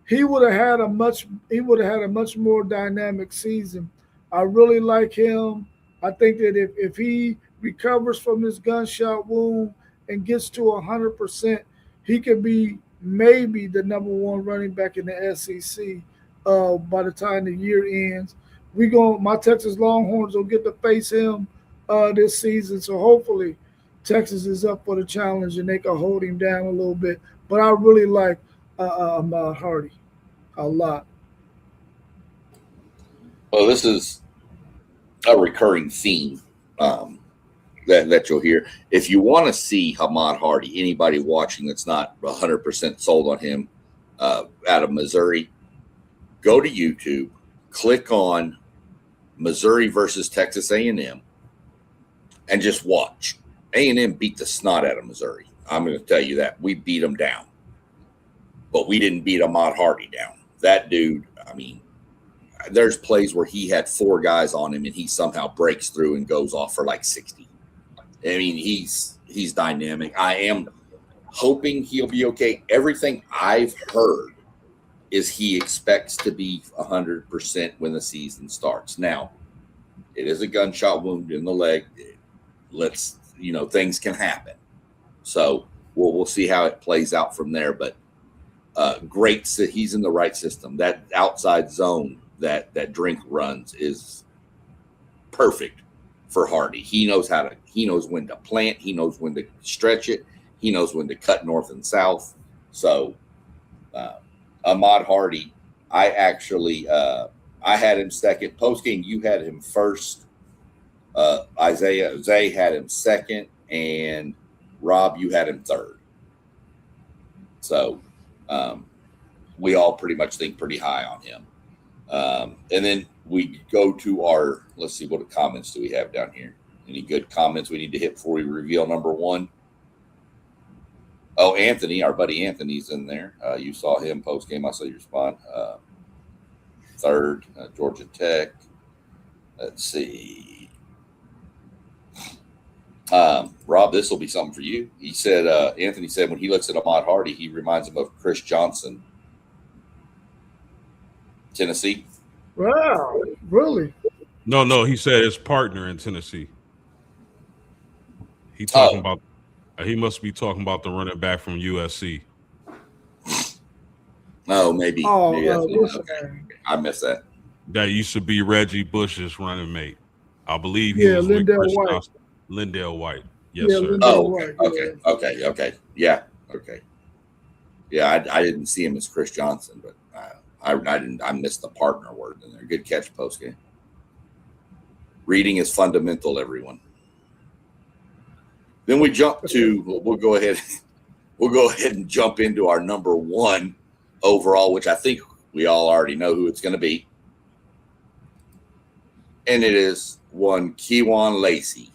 he would have had a much more dynamic season. I really like him. I think that if he recovers from this gunshot wound and gets to 100%, he could be maybe the number one running back in the SEC by the time the year ends. My Texas Longhorns will get to face him this season, so hopefully Texas is up for the challenge and they can hold him down a little bit. But I really like Hardy a lot. Well, this is a recurring theme that you'll hear. If you want to see Ahmad Hardy, anybody watching that's not 100% sold on him out of Missouri, go to YouTube, click on Missouri versus Texas A&M, and just watch. A&M beat the snot out of Missouri. I'm going to tell you that. We beat them down. But we didn't beat Ahmad Hardy down. That dude, I mean, there's plays where he had four guys on him and he somehow breaks through and goes off for like 60. I mean, he's dynamic. I am hoping he'll be okay. Everything I've heard is he expects to be 100% when the season starts. Now, it is a gunshot wound in the leg. Things can happen. So we'll see how it plays out from there. But great, he's in the right system. That outside zone that Drink runs is perfect for Hardy. He knows when to plant. He knows when to stretch it. He knows when to cut north and south. So Ahmad Hardy, I actually I had him second. Post game, you had him first. Zay had him second, and Rob, you had him third. So we all pretty much think pretty high on him. And then we go to let's see, what comments do we have down here? Any good comments we need to hit before we reveal number one? Oh, Anthony, our buddy Anthony's in there. You saw him post game. I saw you respond. Third, Georgia Tech. Let's see. Rob, this will be something for you. He said, Anthony said, when he looks at Ahmad Hardy, he reminds him of Chris Johnson, Tennessee. Wow, really? No, he said his partner in Tennessee. He must be talking about the running back from USC. Oh, maybe. I missed that. That used to be Reggie Bush's running mate. I believe he was Lindell with Chris White. Johnson. Lindell White. Yes, sir. Lindell White. Okay. Yeah. Okay. Yeah, I didn't see him as Chris Johnson, but I missed the partner word in there. Good catch, post game. Reading is fundamental, everyone. Then we jump to. We'll go ahead and jump into our number one overall, which I think we all already know who it's going to be, and it is one Kewan Lacey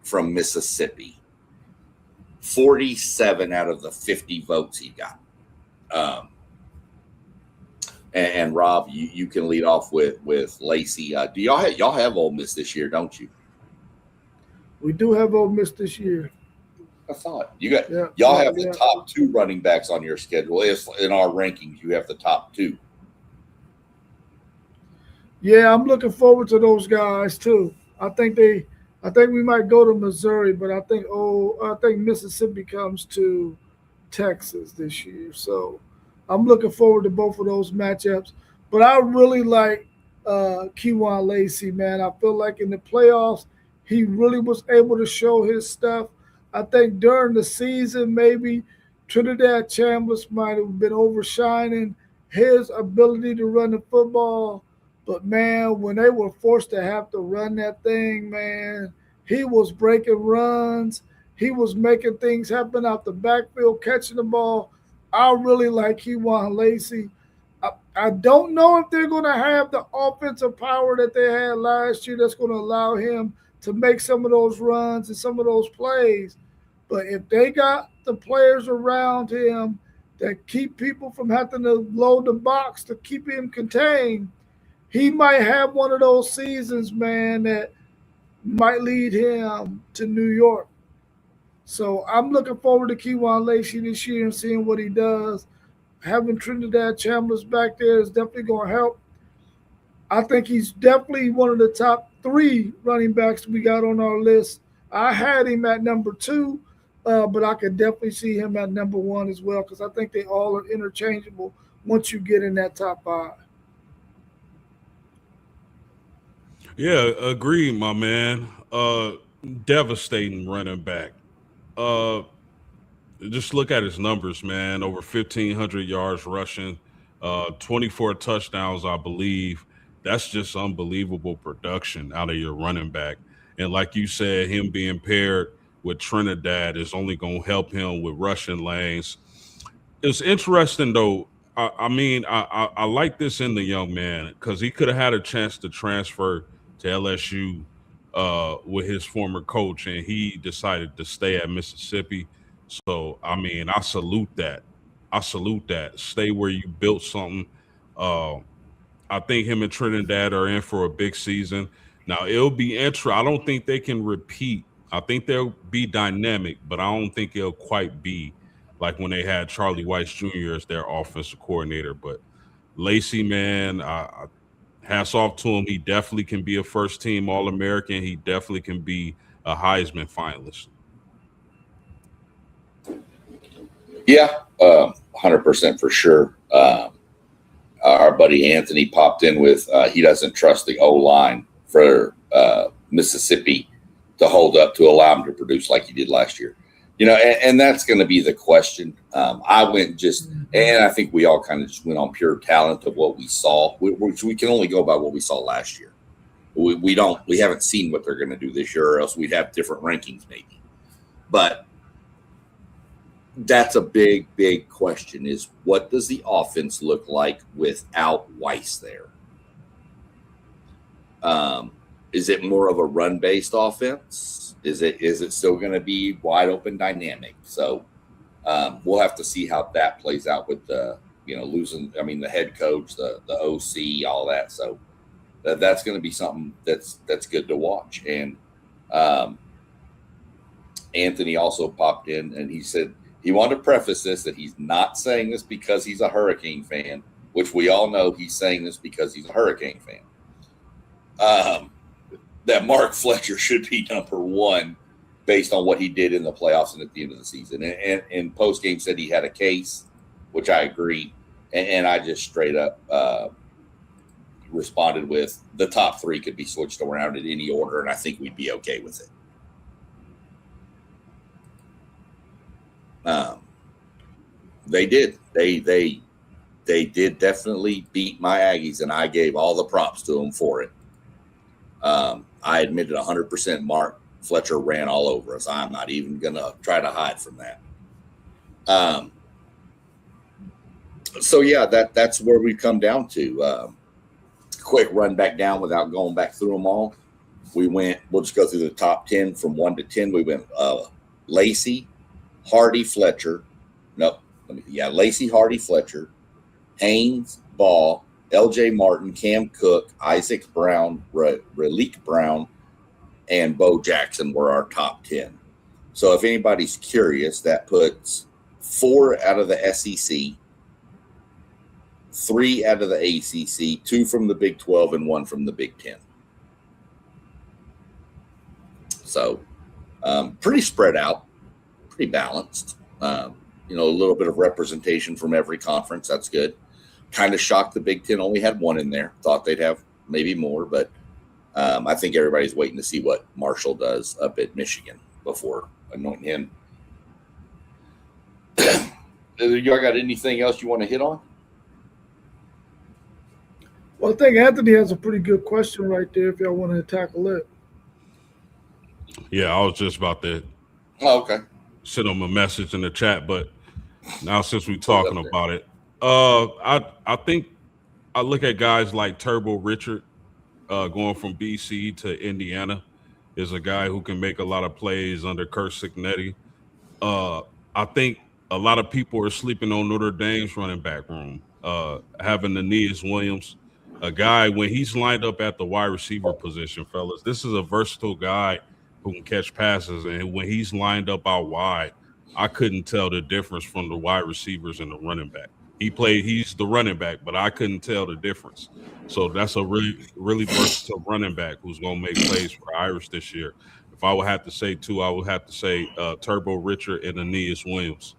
from Mississippi. 47 out of the 50 votes he got. And Rob, you can lead off with Lacey. Do y'all have Ole Miss this year, don't you? We do have Ole Miss this year. I thought y'all have the top 2 running backs on your schedule. If in our rankings, you have the top 2. Yeah, I'm looking forward to those guys too. I think we might go to Missouri, but I think Mississippi comes to Texas this year. So I'm looking forward to both of those matchups. But I really like Kewan Lacey, man. I feel like in the playoffs, he really was able to show his stuff. I think during the season, maybe Trinidad Chambers might have been overshining his ability to run the football. But, man, when they were forced to have to run that thing, man, he was breaking runs. He was making things happen out the backfield, catching the ball. I really like Kewan Lacey. I don't know if they're going to have the offensive power that they had last year that's going to allow him to make some of those runs and some of those plays. But if they got the players around him that keep people from having to load the box to keep him contained, he might have one of those seasons, man, that might lead him to New York. So I'm looking forward to Kewan Lacey this year and seeing what he does. Having Trinidad Chambers back there is definitely going to help. I think he's definitely one of the top 3 running backs we got on our list. I had him at number 2, but I could definitely see him at number 1 as well because I think they all are interchangeable once you get in that top 5. Yeah, agreed, my man. Devastating running back. Just look at his numbers, man. Over 1,500 yards rushing, 24 touchdowns, I believe. That's just unbelievable production out of your running back. And like you said, him being paired with Trinidad is only going to help him with rushing lanes. It's interesting, though. I like this in the young man because he could have had a chance to transfer to LSU with his former coach, and he decided to stay at Mississippi. So, I salute that. Stay where you built something. I think him and Trinidad are in for a big season. Now, it'll be interesting. I don't think they can repeat. I think they'll be dynamic, but I don't think it'll quite be like when they had Charlie Weiss Jr. as their offensive coordinator. But Lacey, man, hats off to him. He definitely can be a first-team All-American. He definitely can be a Heisman finalist. Yeah, 100% for sure. Our buddy Anthony popped in with he doesn't trust the O-line for Mississippi to hold up to allow him to produce like he did last year. And that's going to be the question. I went and I think we all kind of just went on pure talent of what we saw, which we can only go by what we saw last year. We haven't seen what they're going to do this year, or else we'd have different rankings maybe. But that's a big, big question is what does the offense look like without Weiss there? Is it more of a run-based offense? Is it still going to be wide open dynamic? So we'll have to see how that plays out with the, losing, the head coach, the OC, all that. So that's going to be something that's good to watch. And Anthony also popped in and he said, he wanted to preface this that he's not saying this because he's a Hurricane fan, which we all know he's saying this because he's a Hurricane fan. That Mark Fletcher should be number 1 based on what he did in the playoffs and at the end of the season. And post-game said he had a case, which I agree. And I just straight up responded with the top 3 could be switched around in any order, and I think we'd be okay with it. They did. They did definitely beat my Aggies, and I gave all the props to them for it. I admitted 100% Mark Fletcher ran all over us. I'm not even going to try to hide from that. So, yeah, that's where we come down to. Quick run back down without going back through them all. We'll just go through the top 10 from 1 to 10. We went Lacey, Hardy Fletcher. No, Lacey Hardy Fletcher, Haynes Ball, LJ Martin, Cam Cook, Isaac Brown, Relique Brown, and Bo Jackson were our top 10. So if anybody's curious, that puts 4 out of the SEC, 3 out of the ACC, 2 from the Big 12, and 1 from the Big 10. So pretty spread out, pretty balanced. A little bit of representation from every conference. That's good. Kind of shocked the Big 10 only had 1 in there. Thought they'd have maybe more, but I think everybody's waiting to see what Marshall does up at Michigan before anointing him. Y'all got anything else you want to hit on? Well, I think Anthony has a pretty good question right there if y'all want to tackle it. Yeah, I was just about to send him a message in the chat, but now since we're talking about it, I think I look at guys like Turbo Richard going from BC to Indiana is a guy who can make a lot of plays under Kurt Signetti. I think a lot of people are sleeping on Notre Dame's running back room. Having Aeneas Williams, a guy when he's lined up at the wide receiver position, fellas, this is a versatile guy who can catch passes. And when he's lined up out wide, I couldn't tell the difference from the wide receivers and the running back. He's the running back, but I couldn't tell the difference. So that's a really, really versatile running back who's going to make plays for Irish this year. If I would have to say 2, I would have to say Turbo Richard and Aeneas Williams.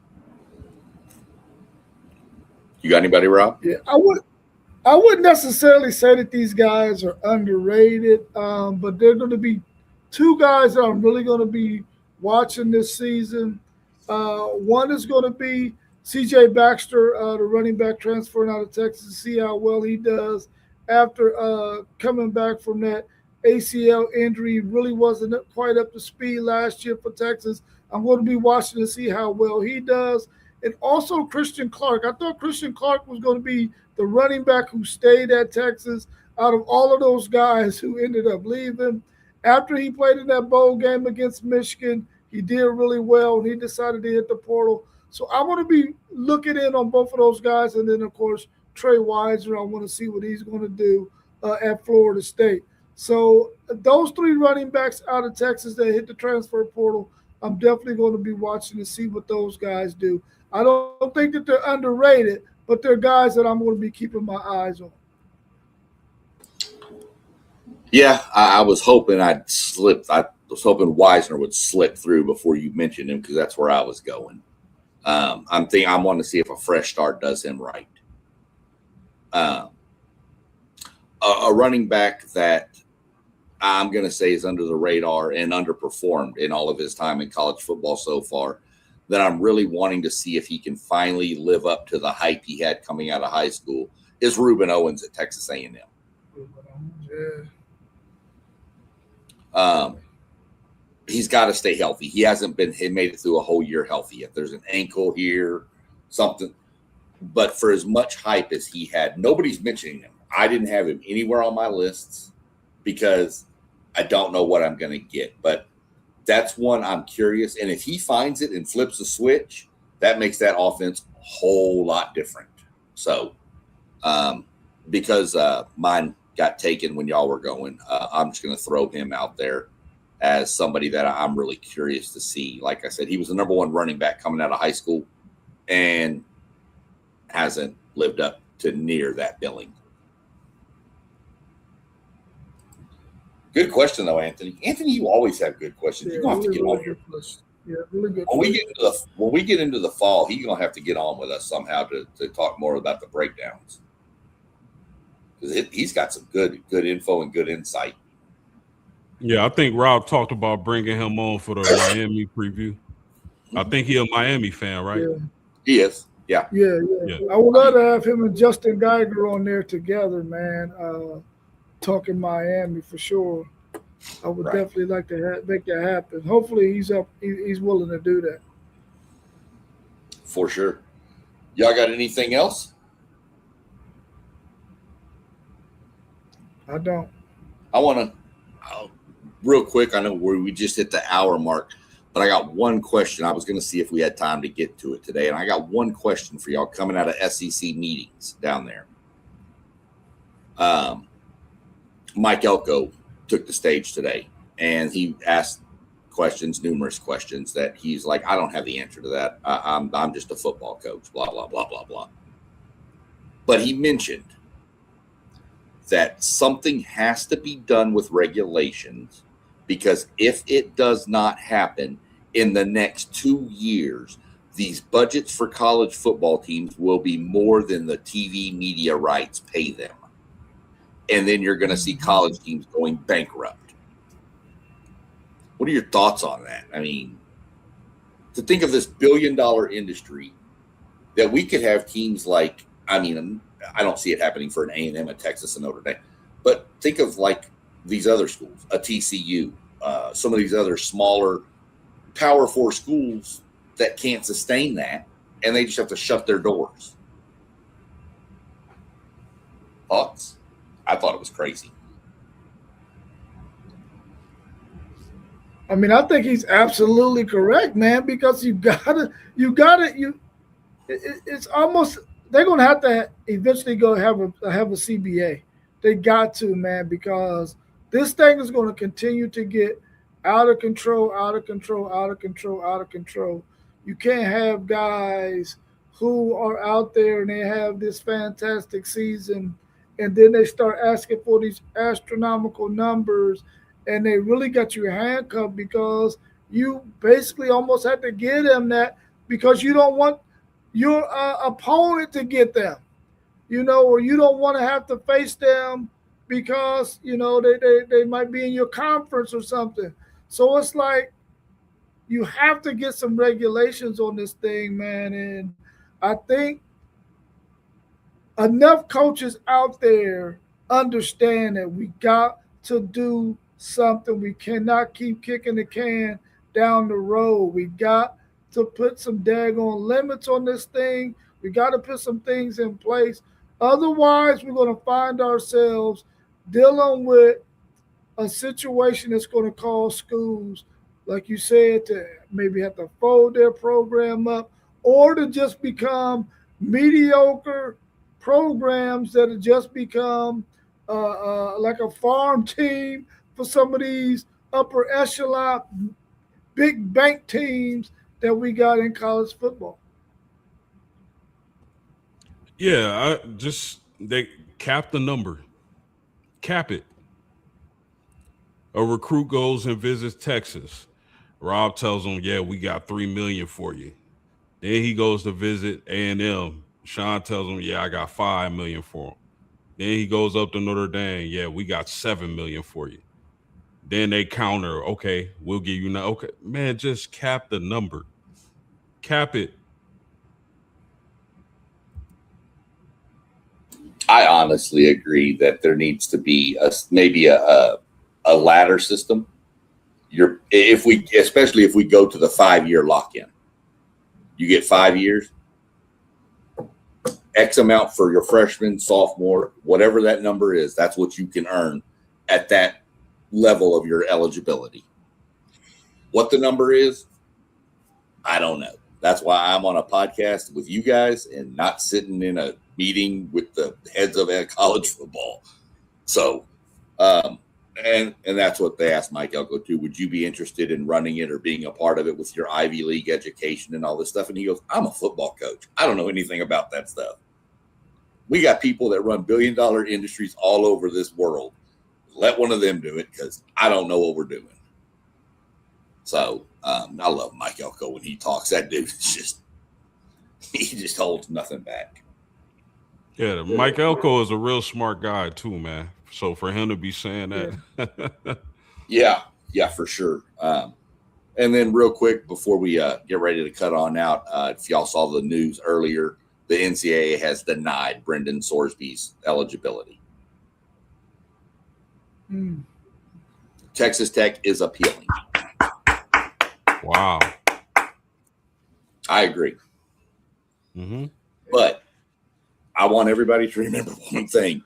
You got anybody, Rob? Yeah, I wouldn't necessarily say that these guys are underrated, but they're going to be 2 guys that I'm really going to be watching this season. One is going to be C.J. Baxter, the running back transferring out of Texas, to see how well he does after coming back from that ACL injury. Really wasn't quite up to speed last year for Texas. I'm going to be watching to see how well he does. And also Christian Clark. I thought Christian Clark was going to be the running back who stayed at Texas out of all of those guys who ended up leaving. After he played in that bowl game against Michigan, he did really well, and he decided to hit the portal. So I want to be looking in on both of those guys. And then, of course, Trey Weiser, I want to see what he's going to do at Florida State. So those 3 running backs out of Texas that hit the transfer portal, I'm definitely going to be watching to see what those guys do. I don't think that they're underrated, but they're guys that I'm going to be keeping my eyes on. Yeah, I was hoping I'd slip. I was hoping Wisner would slip through before you mentioned him because that's where I was going. I want to see if a fresh start does him right. A running back that I'm going to say is under the radar and underperformed in all of his time in college football so far, that I'm really wanting to see if he can finally live up to the hype he had coming out of high school, is Reuben Owens at Texas A&M. He's got to stay healthy. He made it through a whole year healthy yet. There's an ankle here, something. But for as much hype as he had, nobody's mentioning him. I didn't have him anywhere on my lists because I don't know what I'm going to get. But that's one I'm curious. And if he finds it and flips the switch, that makes that offense a whole lot different. So because mine got taken when y'all were going, I'm just going to throw him out there as somebody that I'm really curious to see. Like I said, he was the number 1 running back coming out of high school and hasn't lived up to near that billing. Good question, though, Anthony. Anthony, you always have good questions. Yeah, You're going to have to get on here. Yeah, really good. When we get into the fall, he's going to have to get on with us somehow to talk more about the breakdowns. Because he's got some good info and good insight. Yeah, I think Rob talked about bringing him on for the Miami preview. I think he's a Miami fan, right? Yeah. He is. Yeah. Yeah. I would love to have him and Justin Geiger on there together, man. Talking Miami for sure. I would definitely like to make that happen. Hopefully he's willing to do that. For sure. Y'all got anything else? I don't. I want to, real quick, I know we just hit the hour mark. But I got one question. I was going to see if we had time to get to it today. And I got one question for y'all coming out of SEC meetings down there. Mike Elko took the stage today, and he asked numerous questions that he's like, I don't have the answer to that. I'm just a football coach, blah, blah, blah, blah, blah. But he mentioned that something has to be done with regulations, because if it does not happen in the next 2 years, these budgets for college football teams will be more than the TV media rights pay them. And then you're going to see college teams going bankrupt. What are your thoughts on that? I mean, to think of this billion-dollar industry that we could have teams like, I mean, I don't see it happening for an A&M, a Texas, and Notre Dame, but think of like these other schools, a TCU, some of these other smaller Power 4 schools that can't sustain that, and they just have to shut their doors. Thoughts? I thought it was crazy. I mean, I think he's absolutely correct, man, because it's almost, they're going to have to eventually go have a CBA. They got to, man, because this thing is going to continue to get out of control. You can't have guys who are out there and they have this fantastic season, and then they start asking for these astronomical numbers, and they really got you handcuffed because you basically almost had to give them that because you don't want your opponent to get them, or you don't want to have to face them because, they might be in your conference or something. So it's like you have to get some regulations on this thing, man. And I think enough coaches out there understand that we got to do something. We cannot keep kicking the can down the road. We got to put some daggone limits on this thing. We got to put some things in place. Otherwise, we're going to find ourselves dealing with a situation that's going to cause schools, like you said, to maybe have to fold their program up or to just become mediocre programs that have just become like a farm team for some of these upper echelon big bank teams that we got in college football. Yeah, they cap the number. Cap it. A recruit goes and visits Texas. Rob tells him, yeah, we got $3 million for you. Then he goes to visit A&M. Sean tells him, yeah, I got $5 million for him. Then he goes up to Notre Dame. Yeah, we got $7 million for you. Then they counter, okay, we'll give you now. Okay, man, just cap the number. Cap it. I honestly agree that there needs to be maybe a ladder system. Especially if we go to the 5-year lock-in, you get 5 years, X amount for your freshman, sophomore, whatever that number is. That's what you can earn at that level of your eligibility. What the number is, I don't know. That's why I'm on a podcast with you guys and not sitting in a meeting with the heads of college football. So, and that's what they asked Mike Elko too. Would you be interested in running it or being a part of it with your Ivy League education and all this stuff? And he goes, I'm a football coach. I don't know anything about that stuff. We got people that run billion-dollar industries all over this world. Let one of them do it because I don't know what we're doing. So I love Mike Elko when he talks. That dude is he just holds nothing back. Yeah, Mike Elko is a real smart guy too, man. So for him to be saying that. Yeah, for sure. And then real quick before we get ready to cut on out, if y'all saw the news earlier, the NCAA has denied Brendan Sorsby's eligibility. Texas Tech is appealing. Wow. I agree. Mm-hmm. But I want everybody to remember one thing.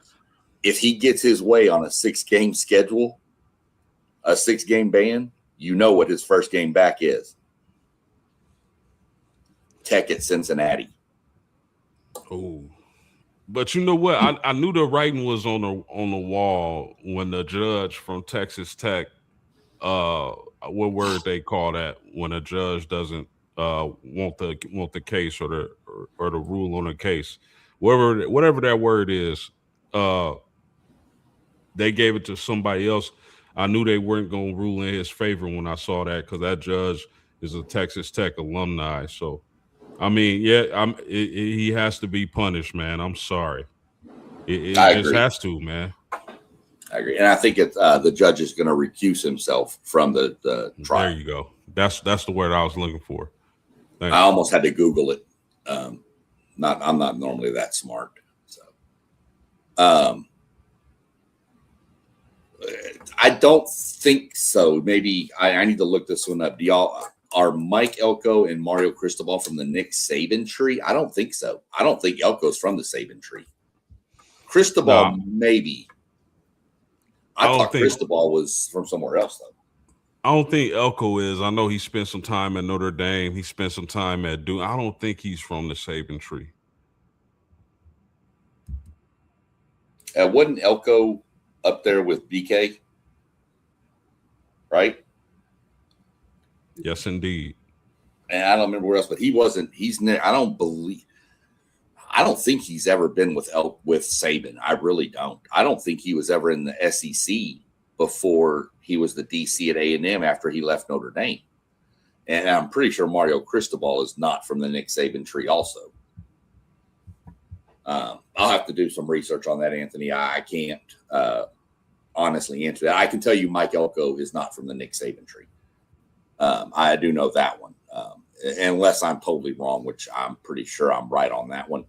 If he gets his way on a 6-game schedule, a 6-game ban, You know what his first game back is. Tech at Cincinnati. Oh, but you know what? I knew the writing was on the wall when the judge from Texas Tech, what word they call that when a judge doesn't want the case or the rule on the case, whatever that word is, they gave it to somebody else. I knew they weren't going to rule in his favor when I saw that, because that judge is a Texas Tech alumni. So, I mean, yeah, he has to be punished, man. I'm sorry. It I just agree. has to, man. I agree. And I think the judge is going to recuse himself from the trial. There you go. That's the word I was looking for. Thanks. I almost had to Google it. I'm not normally that smart. So, I don't think so. Maybe I need to look this one up. Are Mike Elko and Mario Cristobal from the Nick Saban tree? I don't think so. I don't think Elko's from the Saban tree. Cristobal, maybe. I thought Cristobal was from somewhere else, though. I don't think Elko is. I know he spent some time at Notre Dame. He spent some time at Duke. I don't think he's from the Saban tree. Wasn't Elko up there with BK? Right? Yes, indeed. And I don't remember where else, but he wasn't. I don't think he's ever been with Saban. I really don't. I don't think he was ever in the SEC before he was the DC at A&M after he left Notre Dame. And I'm pretty sure Mario Cristobal is not from the Nick Saban tree also. I'll have to do some research on that, Anthony. I can't honestly answer that. I can tell you Mike Elko is not from the Nick Saban tree. I do know that one, unless I'm totally wrong, which I'm pretty sure I'm right on that one.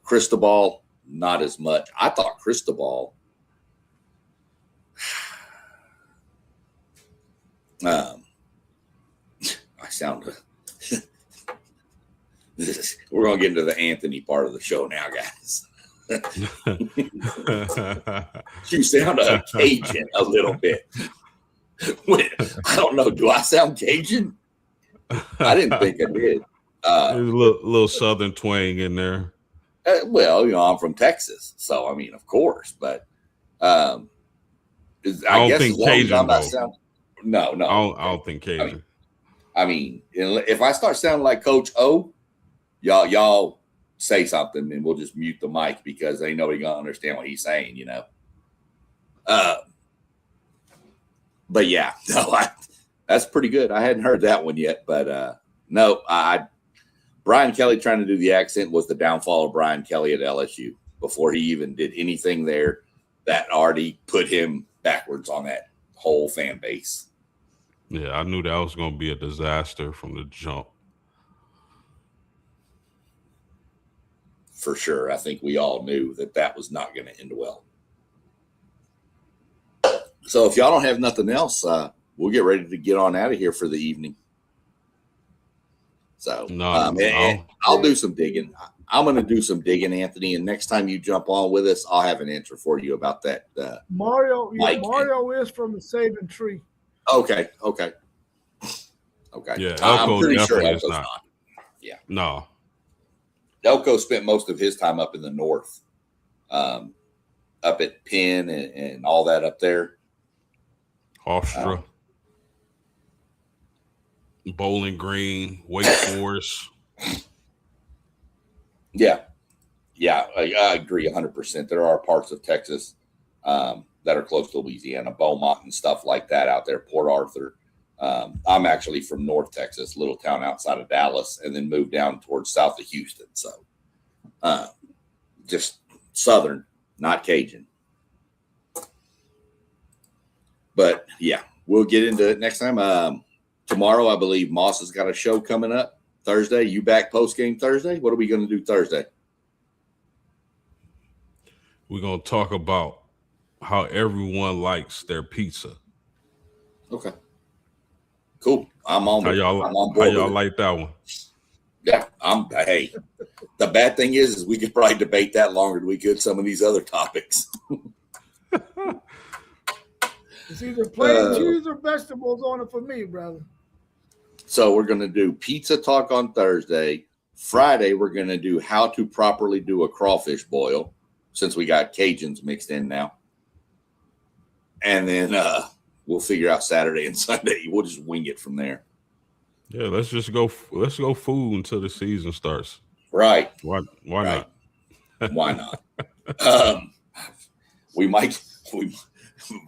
Cristobal, not as much. I thought Cristobal I sound we're going to get into the Anthony part of the show now, guys. You sound Cajun a little bit. I don't know. Do I sound Cajun? I didn't think I did. There's a little Southern twang in there. Well, I'm from Texas, so I mean, of course. But I don't guess think Cajun. No. I don't think Cajun. I mean, if I start sounding like Coach O, y'all say something, and we'll just mute the mic because ain't nobody gonna understand what he's saying, But yeah, no, that's pretty good. I hadn't heard that one yet, but no, Brian Kelly trying to do the accent was the downfall of Brian Kelly at LSU before he even did anything there. That already put him backwards on that whole fan base. Yeah, I knew that was going to be a disaster from the jump. For sure. I think we all knew that was not going to end well. So if y'all don't have nothing else, we'll get ready to get on out of here for the evening. So I'll do some digging. I'm going to do some digging, Anthony, and next time you jump on with us, I'll have an answer for you about that. Mario is from the Saban tree. Okay. Yeah, I'm pretty sure Elko's Elko's not. Yeah. No. Elko spent most of his time up in the north, up at Penn and all that up there. Hofstra. Bowling Green, Wake Forest. Yeah, I agree 100%. There are parts of Texas that are close to Louisiana, Beaumont and stuff like that out there, Port Arthur. I'm actually from North Texas, little town outside of Dallas, and then moved down towards south of Houston. So just Southern, not Cajun. But yeah, we'll get into it next time. Tomorrow, I believe Moss has got a show coming up. Thursday, you back post-game Thursday? What are we going to do Thursday? We're going to talk about how everyone likes their pizza. Okay. Cool. I'm on board. How y'all like that one? Yeah. Hey, the bad thing is we could probably debate that longer than we could some of these other topics. It's either plain cheese or vegetables on it for me, brother. So we're going to do pizza talk on Thursday. Friday, we're going to do how to properly do a crawfish boil, since we got Cajuns mixed in now. And then we'll figure out Saturday and Sunday. We'll just wing it from there. Yeah, let's go food until the season starts. Right. Why right. not? Why not?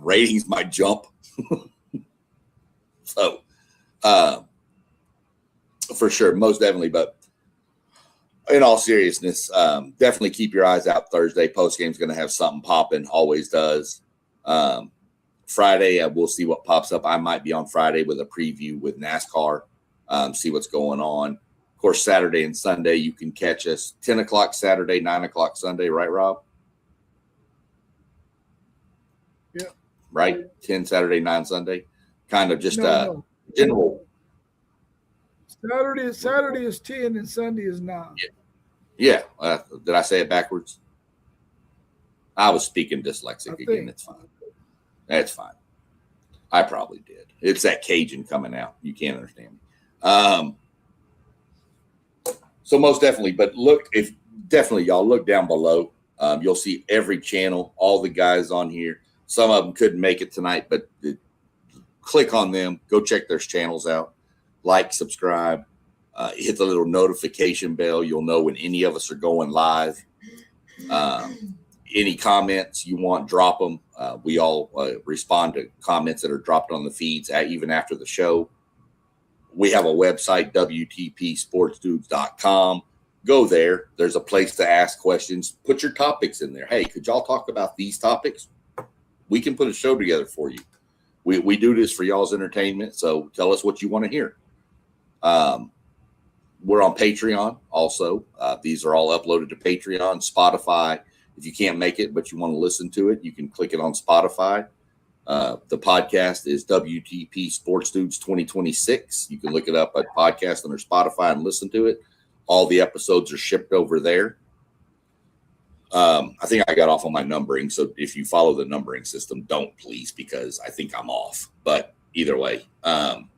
Ratings might jump. So, for sure, most definitely. But in all seriousness, definitely keep your eyes out Thursday. Post game's going to have something popping, always does. Friday, we'll see what pops up. I might be on Friday with a preview with NASCAR, see what's going on. Of course, Saturday and Sunday, you can catch us 10 o'clock Saturday, 9 o'clock Sunday, right, Rob? Yeah. Right? 10 Saturday, 9 Sunday. Kind of just No. general. Saturday is 10 and Sunday is 9. Yeah. Did I say it backwards? I was speaking dyslexic again. It's fine. That's fine. I probably did. It's that Cajun coming out. You can't understand me. So most definitely, but y'all look down below. You'll see every channel, all the guys on here. Some of them couldn't make it tonight, but click on them. Go check their channels out. Like, subscribe, hit the little notification bell. You'll know when any of us are going live. Any comments you want, drop them. We all respond to comments that are dropped on the feeds, even after the show. We have a website, WTP SPORTSDUDES.com. Go there. There's a place to ask questions. Put your topics in there. Hey, could y'all talk about these topics? We can put a show together for you. We do this for y'all's entertainment, so tell us what you want to hear. We're on Patreon also. These are all uploaded to Patreon, Spotify. If you can't make it, but you want to listen to it, you can click it on Spotify. The podcast is WTP Sports Dudes 2026. You can look it up at podcast under Spotify and listen to it. All the episodes are shipped over there. I think I got off on my numbering. So if you follow the numbering system, don't please, because I think I'm off. But either way. And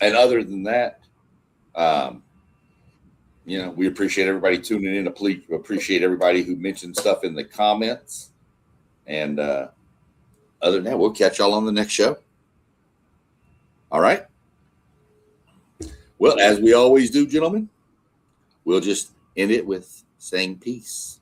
other than that, we appreciate everybody tuning in. Appreciate everybody who mentioned stuff in the comments. And other than that, we'll catch y'all on the next show. All right. Well, as we always do, gentlemen, we'll just end it with saying peace.